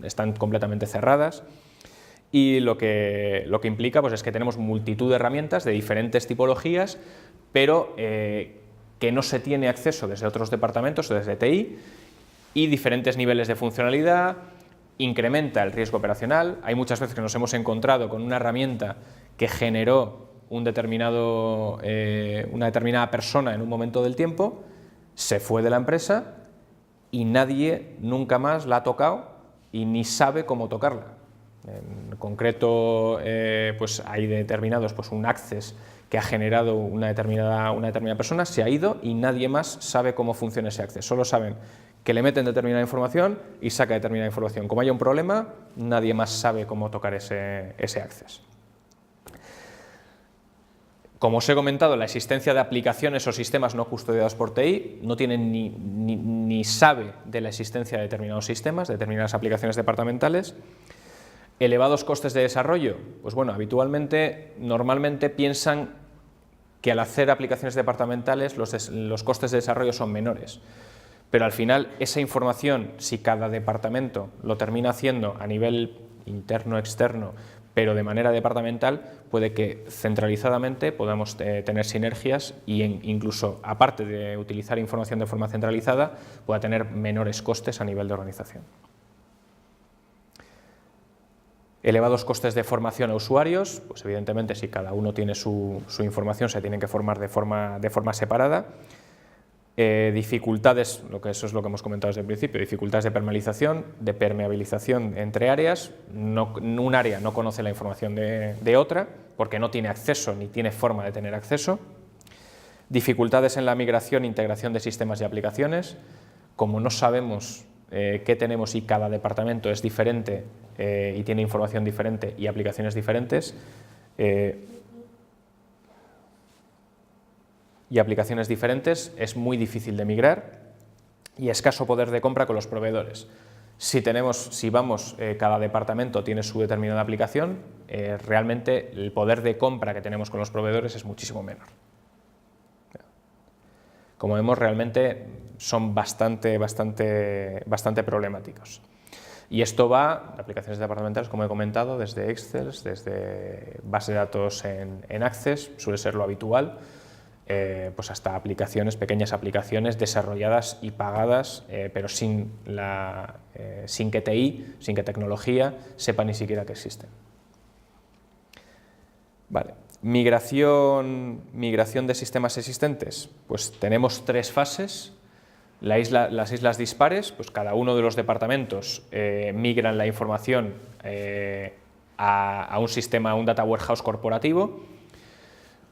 están completamente cerradas. Y lo que implica pues, es que tenemos multitud de herramientas de diferentes tipologías, pero que no se tiene acceso desde otros departamentos, desde TI, y diferentes niveles de funcionalidad, incrementa el riesgo operacional. Hay muchas veces que nos hemos encontrado con una herramienta que generó una determinada persona en un momento del tiempo, se fue de la empresa y nadie nunca más la ha tocado y ni sabe cómo tocarla. En concreto, pues hay determinados, pues un Access que ha generado una determinada persona, se ha ido y nadie más sabe cómo funciona ese Access. Solo saben que le meten determinada información y saca determinada información. Como haya un problema, nadie más sabe cómo tocar ese Access. Como os he comentado, la existencia de aplicaciones o sistemas no custodiados por TI no tienen ni sabe de la existencia de determinados sistemas, de determinadas aplicaciones departamentales. Elevados costes de desarrollo, pues bueno, normalmente piensan que al hacer aplicaciones departamentales los costes de desarrollo son menores, pero al final esa información, si cada departamento lo termina haciendo a nivel interno, externo, pero de manera departamental, puede que centralizadamente podamos tener sinergias y incluso, aparte de utilizar información de forma centralizada, pueda tener menores costes a nivel de organización. Elevados costes de formación a usuarios, pues evidentemente si cada uno tiene su información se tienen que formar de forma separada. Dificultades, eso es lo que hemos comentado desde el principio, dificultades de permeabilización entre áreas. Un área no conoce la información de otra porque no tiene acceso ni tiene forma de tener acceso. Dificultades en la migración e integración de sistemas y aplicaciones. Como no sabemos qué tenemos y cada departamento es diferente y tiene información diferente y aplicaciones diferentes, es muy difícil de migrar y escaso poder de compra con los proveedores. Cada departamento tiene su determinada aplicación, realmente el poder de compra que tenemos con los proveedores es muchísimo menor. Como vemos, realmente son bastante problemáticos. Y esto va de aplicaciones departamentales, como he comentado, desde Excel, desde base de datos en Access, suele ser lo habitual, pues hasta pequeñas aplicaciones desarrolladas y pagadas, pero sin que TI, sin que tecnología sepa ni siquiera que existen. Vale. Migración de sistemas existentes, pues tenemos tres fases. Las islas dispares, pues cada uno de los departamentos migran la información a un sistema, a un data warehouse corporativo.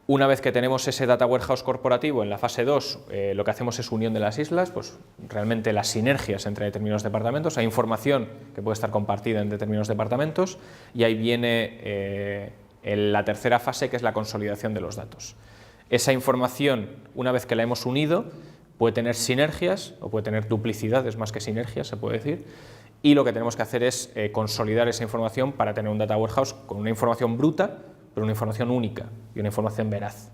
Una vez que tenemos ese data warehouse corporativo en la fase 2, lo que hacemos es unión de las islas, pues realmente las sinergias entre determinados departamentos, hay información que puede estar compartida en determinados departamentos y ahí viene la tercera fase, que es la consolidación de los datos. Esa información, una vez que la hemos unido, puede tener sinergias o puede tener duplicidades más que sinergias, se puede decir, y lo que tenemos que hacer es consolidar esa información para tener un data warehouse con una información bruta, pero una información única y una información veraz.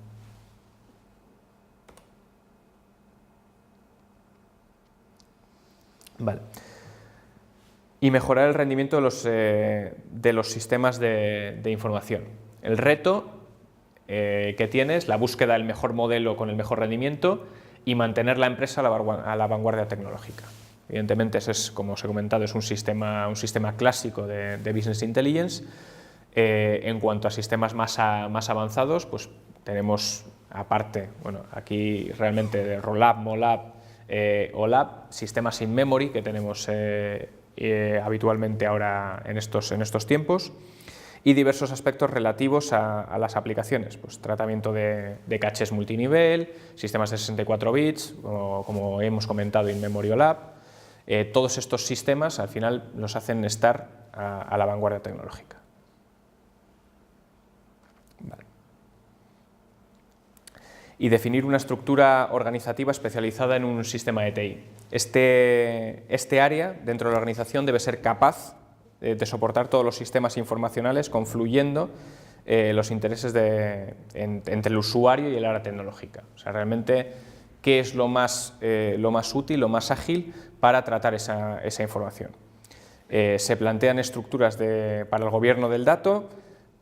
Vale. Y mejorar el rendimiento de los sistemas de información. El reto que tiene es la búsqueda del mejor modelo con el mejor rendimiento y mantener la empresa a la vanguardia tecnológica. Evidentemente, ese es, como os he comentado, es un sistema clásico de Business Intelligence. En cuanto a sistemas más avanzados, pues tenemos aparte, bueno, aquí realmente de Rollup, Mollup, OLAP, sistemas in memory que tenemos habitualmente ahora en estos tiempos, y diversos aspectos relativos a las aplicaciones, pues tratamiento de cachés multinivel, sistemas de 64 bits, como hemos comentado, in memory OLAP. Todos estos sistemas al final nos hacen estar a la vanguardia tecnológica. Vale. Y definir una estructura organizativa especializada en un sistema de TI. Este área dentro de la organización debe ser capaz de soportar todos los sistemas informacionales, confluyendo los intereses entre el usuario y el área tecnológica. O sea, realmente, ¿qué es lo más útil, lo más ágil para tratar esa información? Se plantean estructuras para el gobierno del dato,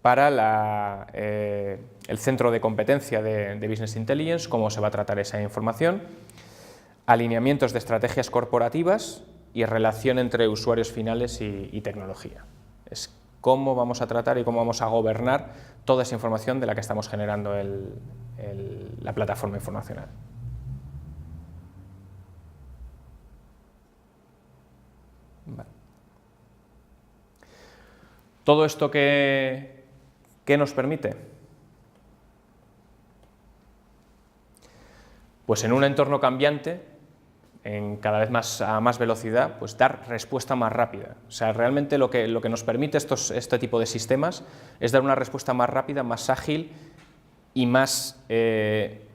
para el centro de competencia de Business Intelligence, cómo se va a tratar esa información, alineamientos de estrategias corporativas y relación entre usuarios finales y tecnología. Es cómo vamos a tratar y cómo vamos a gobernar toda esa información de la que estamos generando la plataforma informacional. Vale. Todo esto ¿qué nos permite? Pues en un entorno cambiante, cada vez a más velocidad, pues dar respuesta más rápida. O sea, realmente lo que nos permite este tipo de sistemas es dar una respuesta más rápida, más ágil y más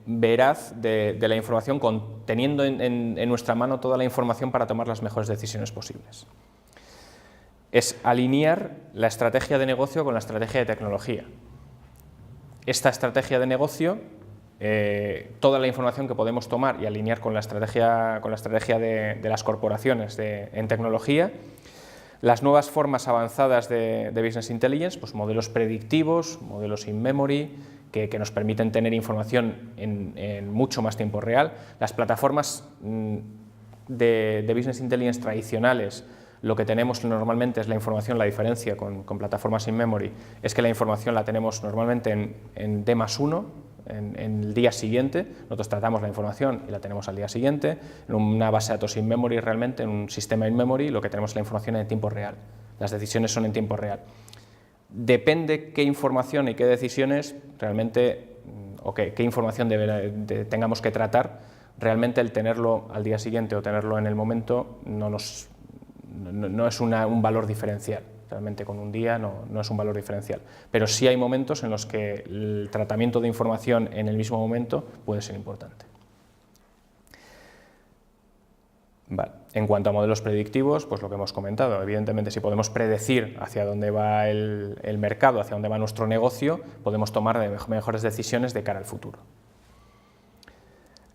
veraz de la información, teniendo en nuestra mano toda la información para tomar las mejores decisiones posibles. Es alinear la estrategia de negocio con la estrategia de tecnología. Esta estrategia de negocio, toda la información que podemos tomar y alinear con la estrategia de las corporaciones en tecnología, las nuevas formas avanzadas de Business Intelligence, pues modelos predictivos, modelos in memory, que nos permiten tener información en mucho más tiempo real. Las plataformas de Business Intelligence tradicionales, lo que tenemos normalmente es la información, la diferencia con plataformas in memory es que la información la tenemos normalmente en D+1, en el día siguiente. Nosotros tratamos la información y la tenemos al día siguiente. En una base de datos in memory, realmente en un sistema in memory, lo que tenemos es la información en tiempo real. Las decisiones son en tiempo real. Depende qué información y qué decisiones realmente, o qué información tengamos que tratar, realmente el tenerlo al día siguiente o tenerlo en el momento no es un valor diferencial. Realmente con un día no es un valor diferencial. Pero sí hay momentos en los que el tratamiento de información en el mismo momento puede ser importante. Vale. En cuanto a modelos predictivos, pues lo que hemos comentado, evidentemente si podemos predecir hacia dónde va el mercado, hacia dónde va nuestro negocio, podemos tomar mejores decisiones de cara al futuro.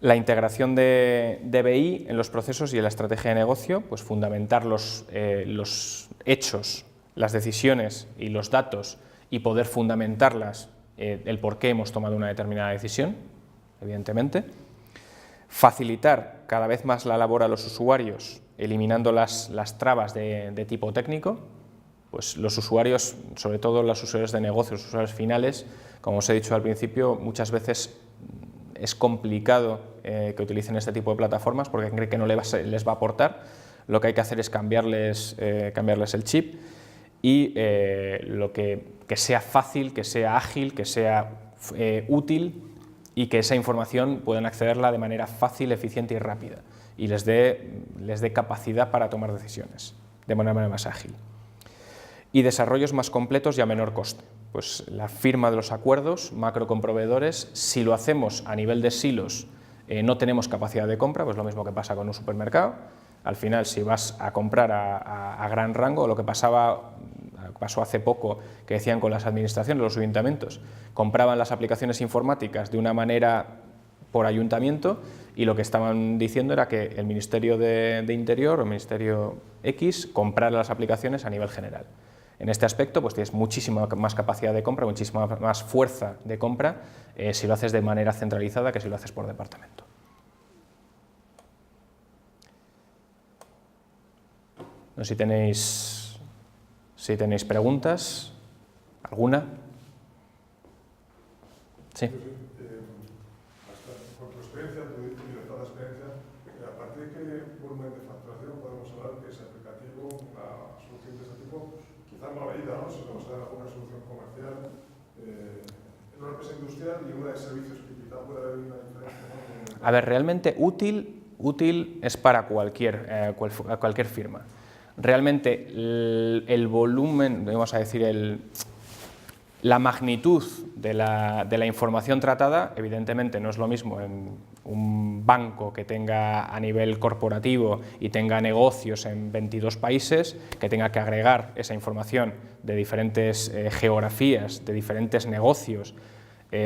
La integración de BI en los procesos y en la estrategia de negocio, pues fundamentar los hechos, las decisiones y los datos y poder fundamentarlas, el por qué hemos tomado una determinada decisión, evidentemente. Facilitar cada vez más la labor a los usuarios, eliminando las trabas de tipo técnico. Pues los usuarios, sobre todo los usuarios de negocios, los usuarios finales, como os he dicho al principio, muchas veces es complicado que utilicen este tipo de plataformas porque creen que no les va a aportar. Lo que hay que hacer es cambiarles el chip y que sea fácil, que sea ágil, que sea útil y que esa información puedan accederla de manera fácil, eficiente y rápida y les dé capacidad para tomar decisiones de manera más ágil. Y desarrollos más completos y a menor coste. Pues la firma de los acuerdos macro con proveedores, si lo hacemos a nivel de silos, no tenemos capacidad de compra, pues lo mismo que pasa con un supermercado. Al final, si vas a comprar a gran rango, lo que pasó hace poco, que decían con las administraciones, los ayuntamientos, compraban las aplicaciones informáticas de una manera por ayuntamiento y lo que estaban diciendo era que el Ministerio de Interior o el Ministerio X comprara las aplicaciones a nivel general. En este aspecto pues tienes muchísima más capacidad de compra, muchísima más fuerza de compra si lo haces de manera centralizada que si lo haces por departamento. No sé si tenéis preguntas, ¿alguna? Sí. Por tu experiencia, tu directora de experiencia, a partir de qué volumen de facturación podemos hablar que ese aplicativo, una solución de este tipo, quizás no la medida, ¿no? Si vamos a dar alguna solución comercial, en una empresa industrial y una de servicios que quizás pueda haber una diferencia, ¿no? A ver, realmente útil es para cualquier firma. Realmente el volumen, vamos a decir, la magnitud de la información tratada, evidentemente no es lo mismo en un banco que tenga a nivel corporativo y tenga negocios en 22 países, que tenga que agregar esa información de diferentes geografías, de diferentes negocios,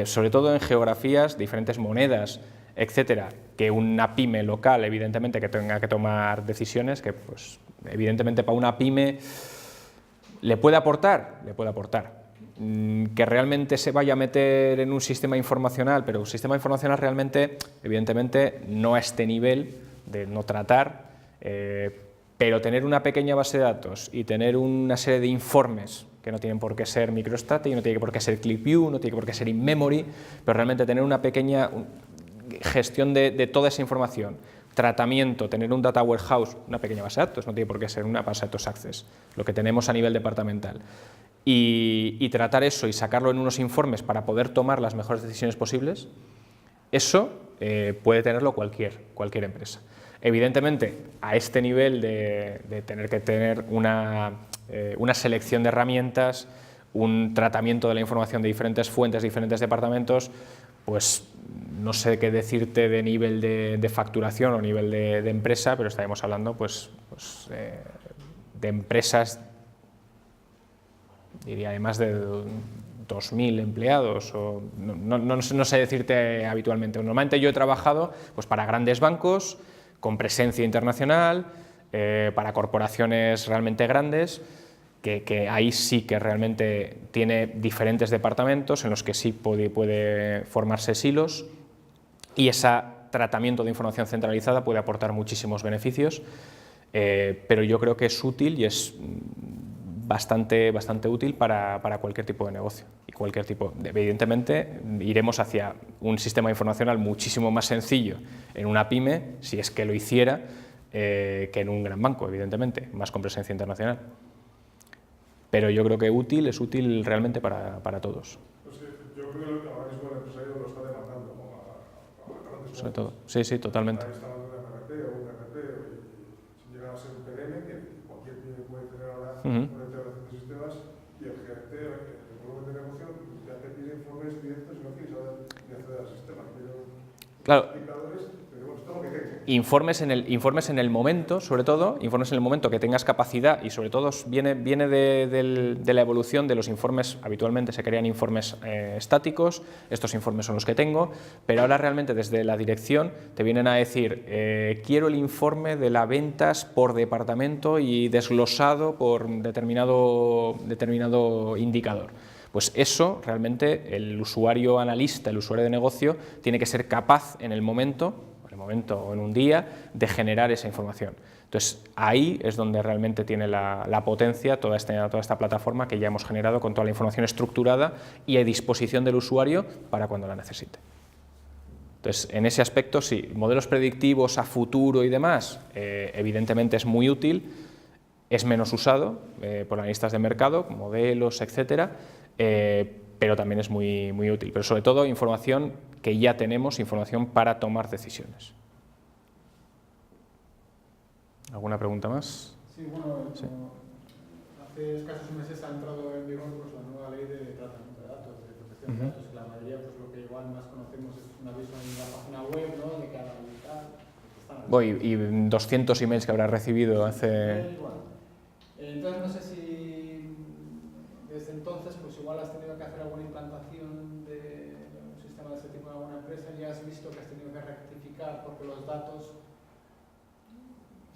sobre todo en geografías, diferentes monedas, etcétera, que una pyme local, evidentemente, que tenga que tomar decisiones, que pues evidentemente para una pyme le puede aportar, que realmente se vaya a meter en un sistema informacional, pero un sistema informacional realmente, evidentemente, no a este nivel de no tratar, pero tener una pequeña base de datos y tener una serie de informes que no tienen por qué ser MicroStrategy, no tiene por qué ser ClickView, no tiene por qué ser in-memory, pero realmente tener una pequeña gestión de toda esa información, tratamiento, tener un data warehouse, una pequeña base de datos, no tiene por qué ser una base de datos Access, lo que tenemos a nivel departamental, y tratar eso y sacarlo en unos informes para poder tomar las mejores decisiones posibles, eso puede tenerlo cualquier empresa. Evidentemente, a este nivel de tener que tener una selección de herramientas, un tratamiento de la información de diferentes fuentes, diferentes departamentos, pues no sé qué decirte de nivel de facturación o nivel de empresa, pero estaremos hablando de empresas, diría, de más de 2.000 empleados, o no sé decirte habitualmente. Normalmente yo he trabajado pues, para grandes bancos con presencia internacional, para corporaciones realmente grandes, que ahí sí que realmente tiene diferentes departamentos en los que sí puede formarse silos, y ese tratamiento de información centralizada puede aportar muchísimos beneficios, pero yo creo que es útil y es bastante útil para cualquier tipo de negocio y cualquier tipo. Evidentemente iremos hacia un sistema informacional muchísimo más sencillo en una pyme, si es que lo hiciera, que en un gran banco, evidentemente, más con presencia internacional. Pero yo creo que es útil realmente para todos. Pues sí, yo creo que ahora mismo el empresario lo está demandando, ¿no? A grandes Sobre todo, sí, totalmente. Está instalando un MRP o un RP, sin llegar a ser un PDM, que cualquier pyme puede tener ahora una integración de sistemas, y el gerente, el volumen de negocio, ya te pide informes directos y no quieres saber ni acceder al sistema. Claro. Indicadores, pero bueno, esto es lo que tengo. Informes en el momento, sobre todo, informes en el momento que tengas capacidad, y sobre todo viene de la evolución de los informes. Habitualmente se crean informes estáticos, estos informes son los que tengo, pero ahora realmente desde la dirección te vienen a decir quiero el informe de las ventas por departamento y desglosado por determinado indicador. Pues eso realmente el usuario analista, el usuario de negocio, tiene que ser capaz en el momento o en un día de generar esa información. Entonces ahí es donde realmente tiene la potencia toda esta plataforma que ya hemos generado con toda la información estructurada y a disposición del usuario para cuando la necesite. Entonces, en ese aspecto sí, modelos predictivos a futuro y demás, evidentemente es muy útil, es menos usado por analistas de mercado, modelos, etcétera, pero también es muy, muy útil. Pero sobre todo información que ya tenemos, información para tomar decisiones. ¿Alguna pregunta más? Sí, bueno, Sí. hace escasos meses ha entrado en vigor pues, la nueva ley de tratamiento de datos, de protección de datos, que la mayoría, pues lo que igual más conocemos es un aviso en la página web, ¿no?, de que hagan y tal. Y 200 emails que habrá recibido hace... Entonces no sé si desde entonces pues igual has tenido que hacer alguna implantación de un sistema de ese tipo en alguna empresa, y has visto que has tenido que rectificar porque los datos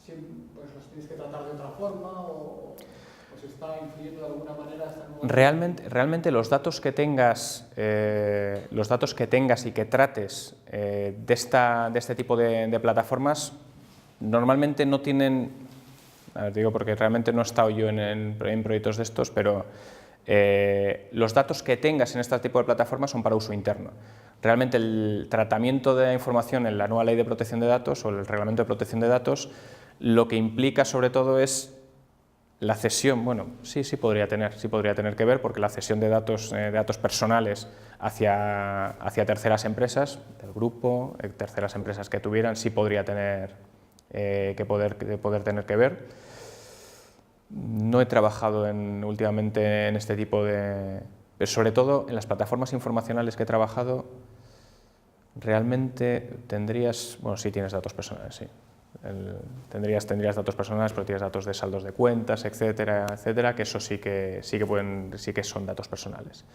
pues los tienes que tratar de otra forma, o se está influyendo de alguna manera esta nueva... Realmente los datos que tengas y que trates de este tipo de plataformas normalmente no tienen, digo porque realmente no he estado yo en proyectos de estos, pero los datos que tengas en este tipo de plataformas son para uso interno. Realmente el tratamiento de la información en la nueva ley de protección de datos o el reglamento de protección de datos lo que implica sobre todo es la cesión. Bueno, sí podría tener que ver, porque la cesión de datos personales hacia terceras empresas del grupo, terceras empresas que tuvieran, sí podría tener poder tener que ver. No he trabajado últimamente en este tipo de... Pero sobre todo en las plataformas informacionales que he trabajado, realmente tendrías... Bueno, sí tienes datos personales, sí. Tendrías datos personales, pero tienes datos de saldos de cuentas, etcétera, que eso sí que son datos personales.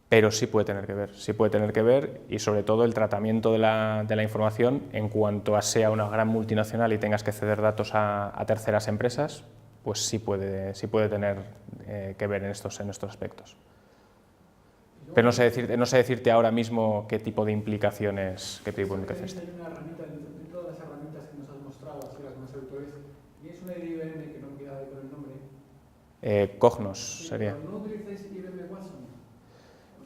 Pero sí puede tener que ver, y sobre todo el tratamiento de la información en cuanto a sea una gran multinacional y tengas que ceder datos a terceras empresas, pues sí puede tener que ver en estos aspectos. Pero no sé decirte ahora mismo qué tipo de implicaciones Hay una herramienta dentro de las herramientas que nos has mostrado, así las más habituales, y es una de IBM que no me queda con el nombre. Cognos sería. ¿No utilizáis IBM Watson?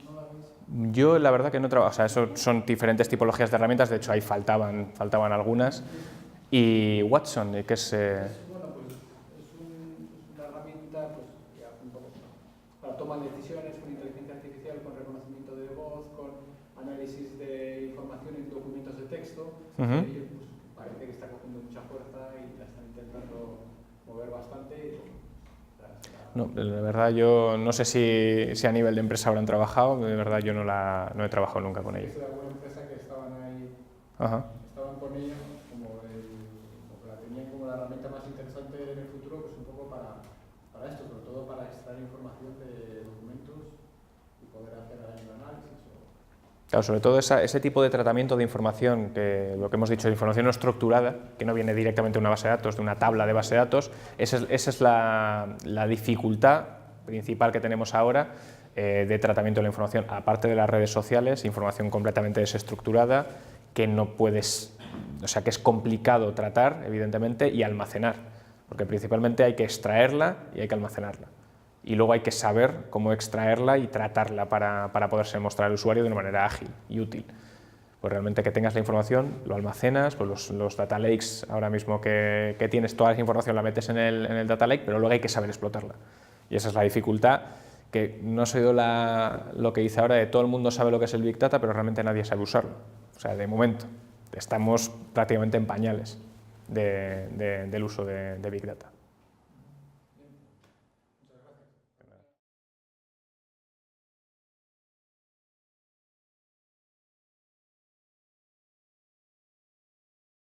¿No la veis? Yo la verdad que no trabajo, o sea, eso son diferentes tipologías de herramientas, de hecho ahí faltaban algunas. Y Watson, ¿qué es? Bueno, pues es una herramienta pues, que hace un poco para toma de decisiones con inteligencia artificial, con reconocimiento de voz, con análisis de información en documentos de texto. Pues, parece que está cogiendo mucha fuerza y la están intentando mover bastante. No, de verdad yo no sé si a nivel de empresa habrán trabajado, de verdad yo no he trabajado nunca con ello. Hay alguna empresa que estaban ahí, estaban con ello, como la tenían como la herramienta más interesante en el futuro, pues un poco para esto, sobre todo para extraer información de documentos y poder hacer ahí un análisis. Claro, sobre todo ese tipo de tratamiento de información, que lo que hemos dicho, de información no estructurada, que no viene directamente de una base de datos, de una tabla de base de datos, esa es la dificultad principal que tenemos ahora de tratamiento de la información, aparte de las redes sociales, información completamente desestructurada, que no puedes, o sea, que es complicado tratar, evidentemente, y almacenar, porque principalmente hay que extraerla y hay que almacenarla. Y luego hay que saber cómo extraerla y tratarla para poderse mostrar al usuario de una manera ágil y útil. Pues realmente que tengas la información, lo almacenas, pues los data lakes, ahora mismo que tienes toda esa información la metes en el data lake, pero luego hay que saber explotarla. Y esa es la dificultad, que no ha sido lo que dice ahora de todo el mundo sabe lo que es el Big Data, pero realmente nadie sabe usarlo. O sea, de momento, estamos prácticamente en pañales del uso de Big Data.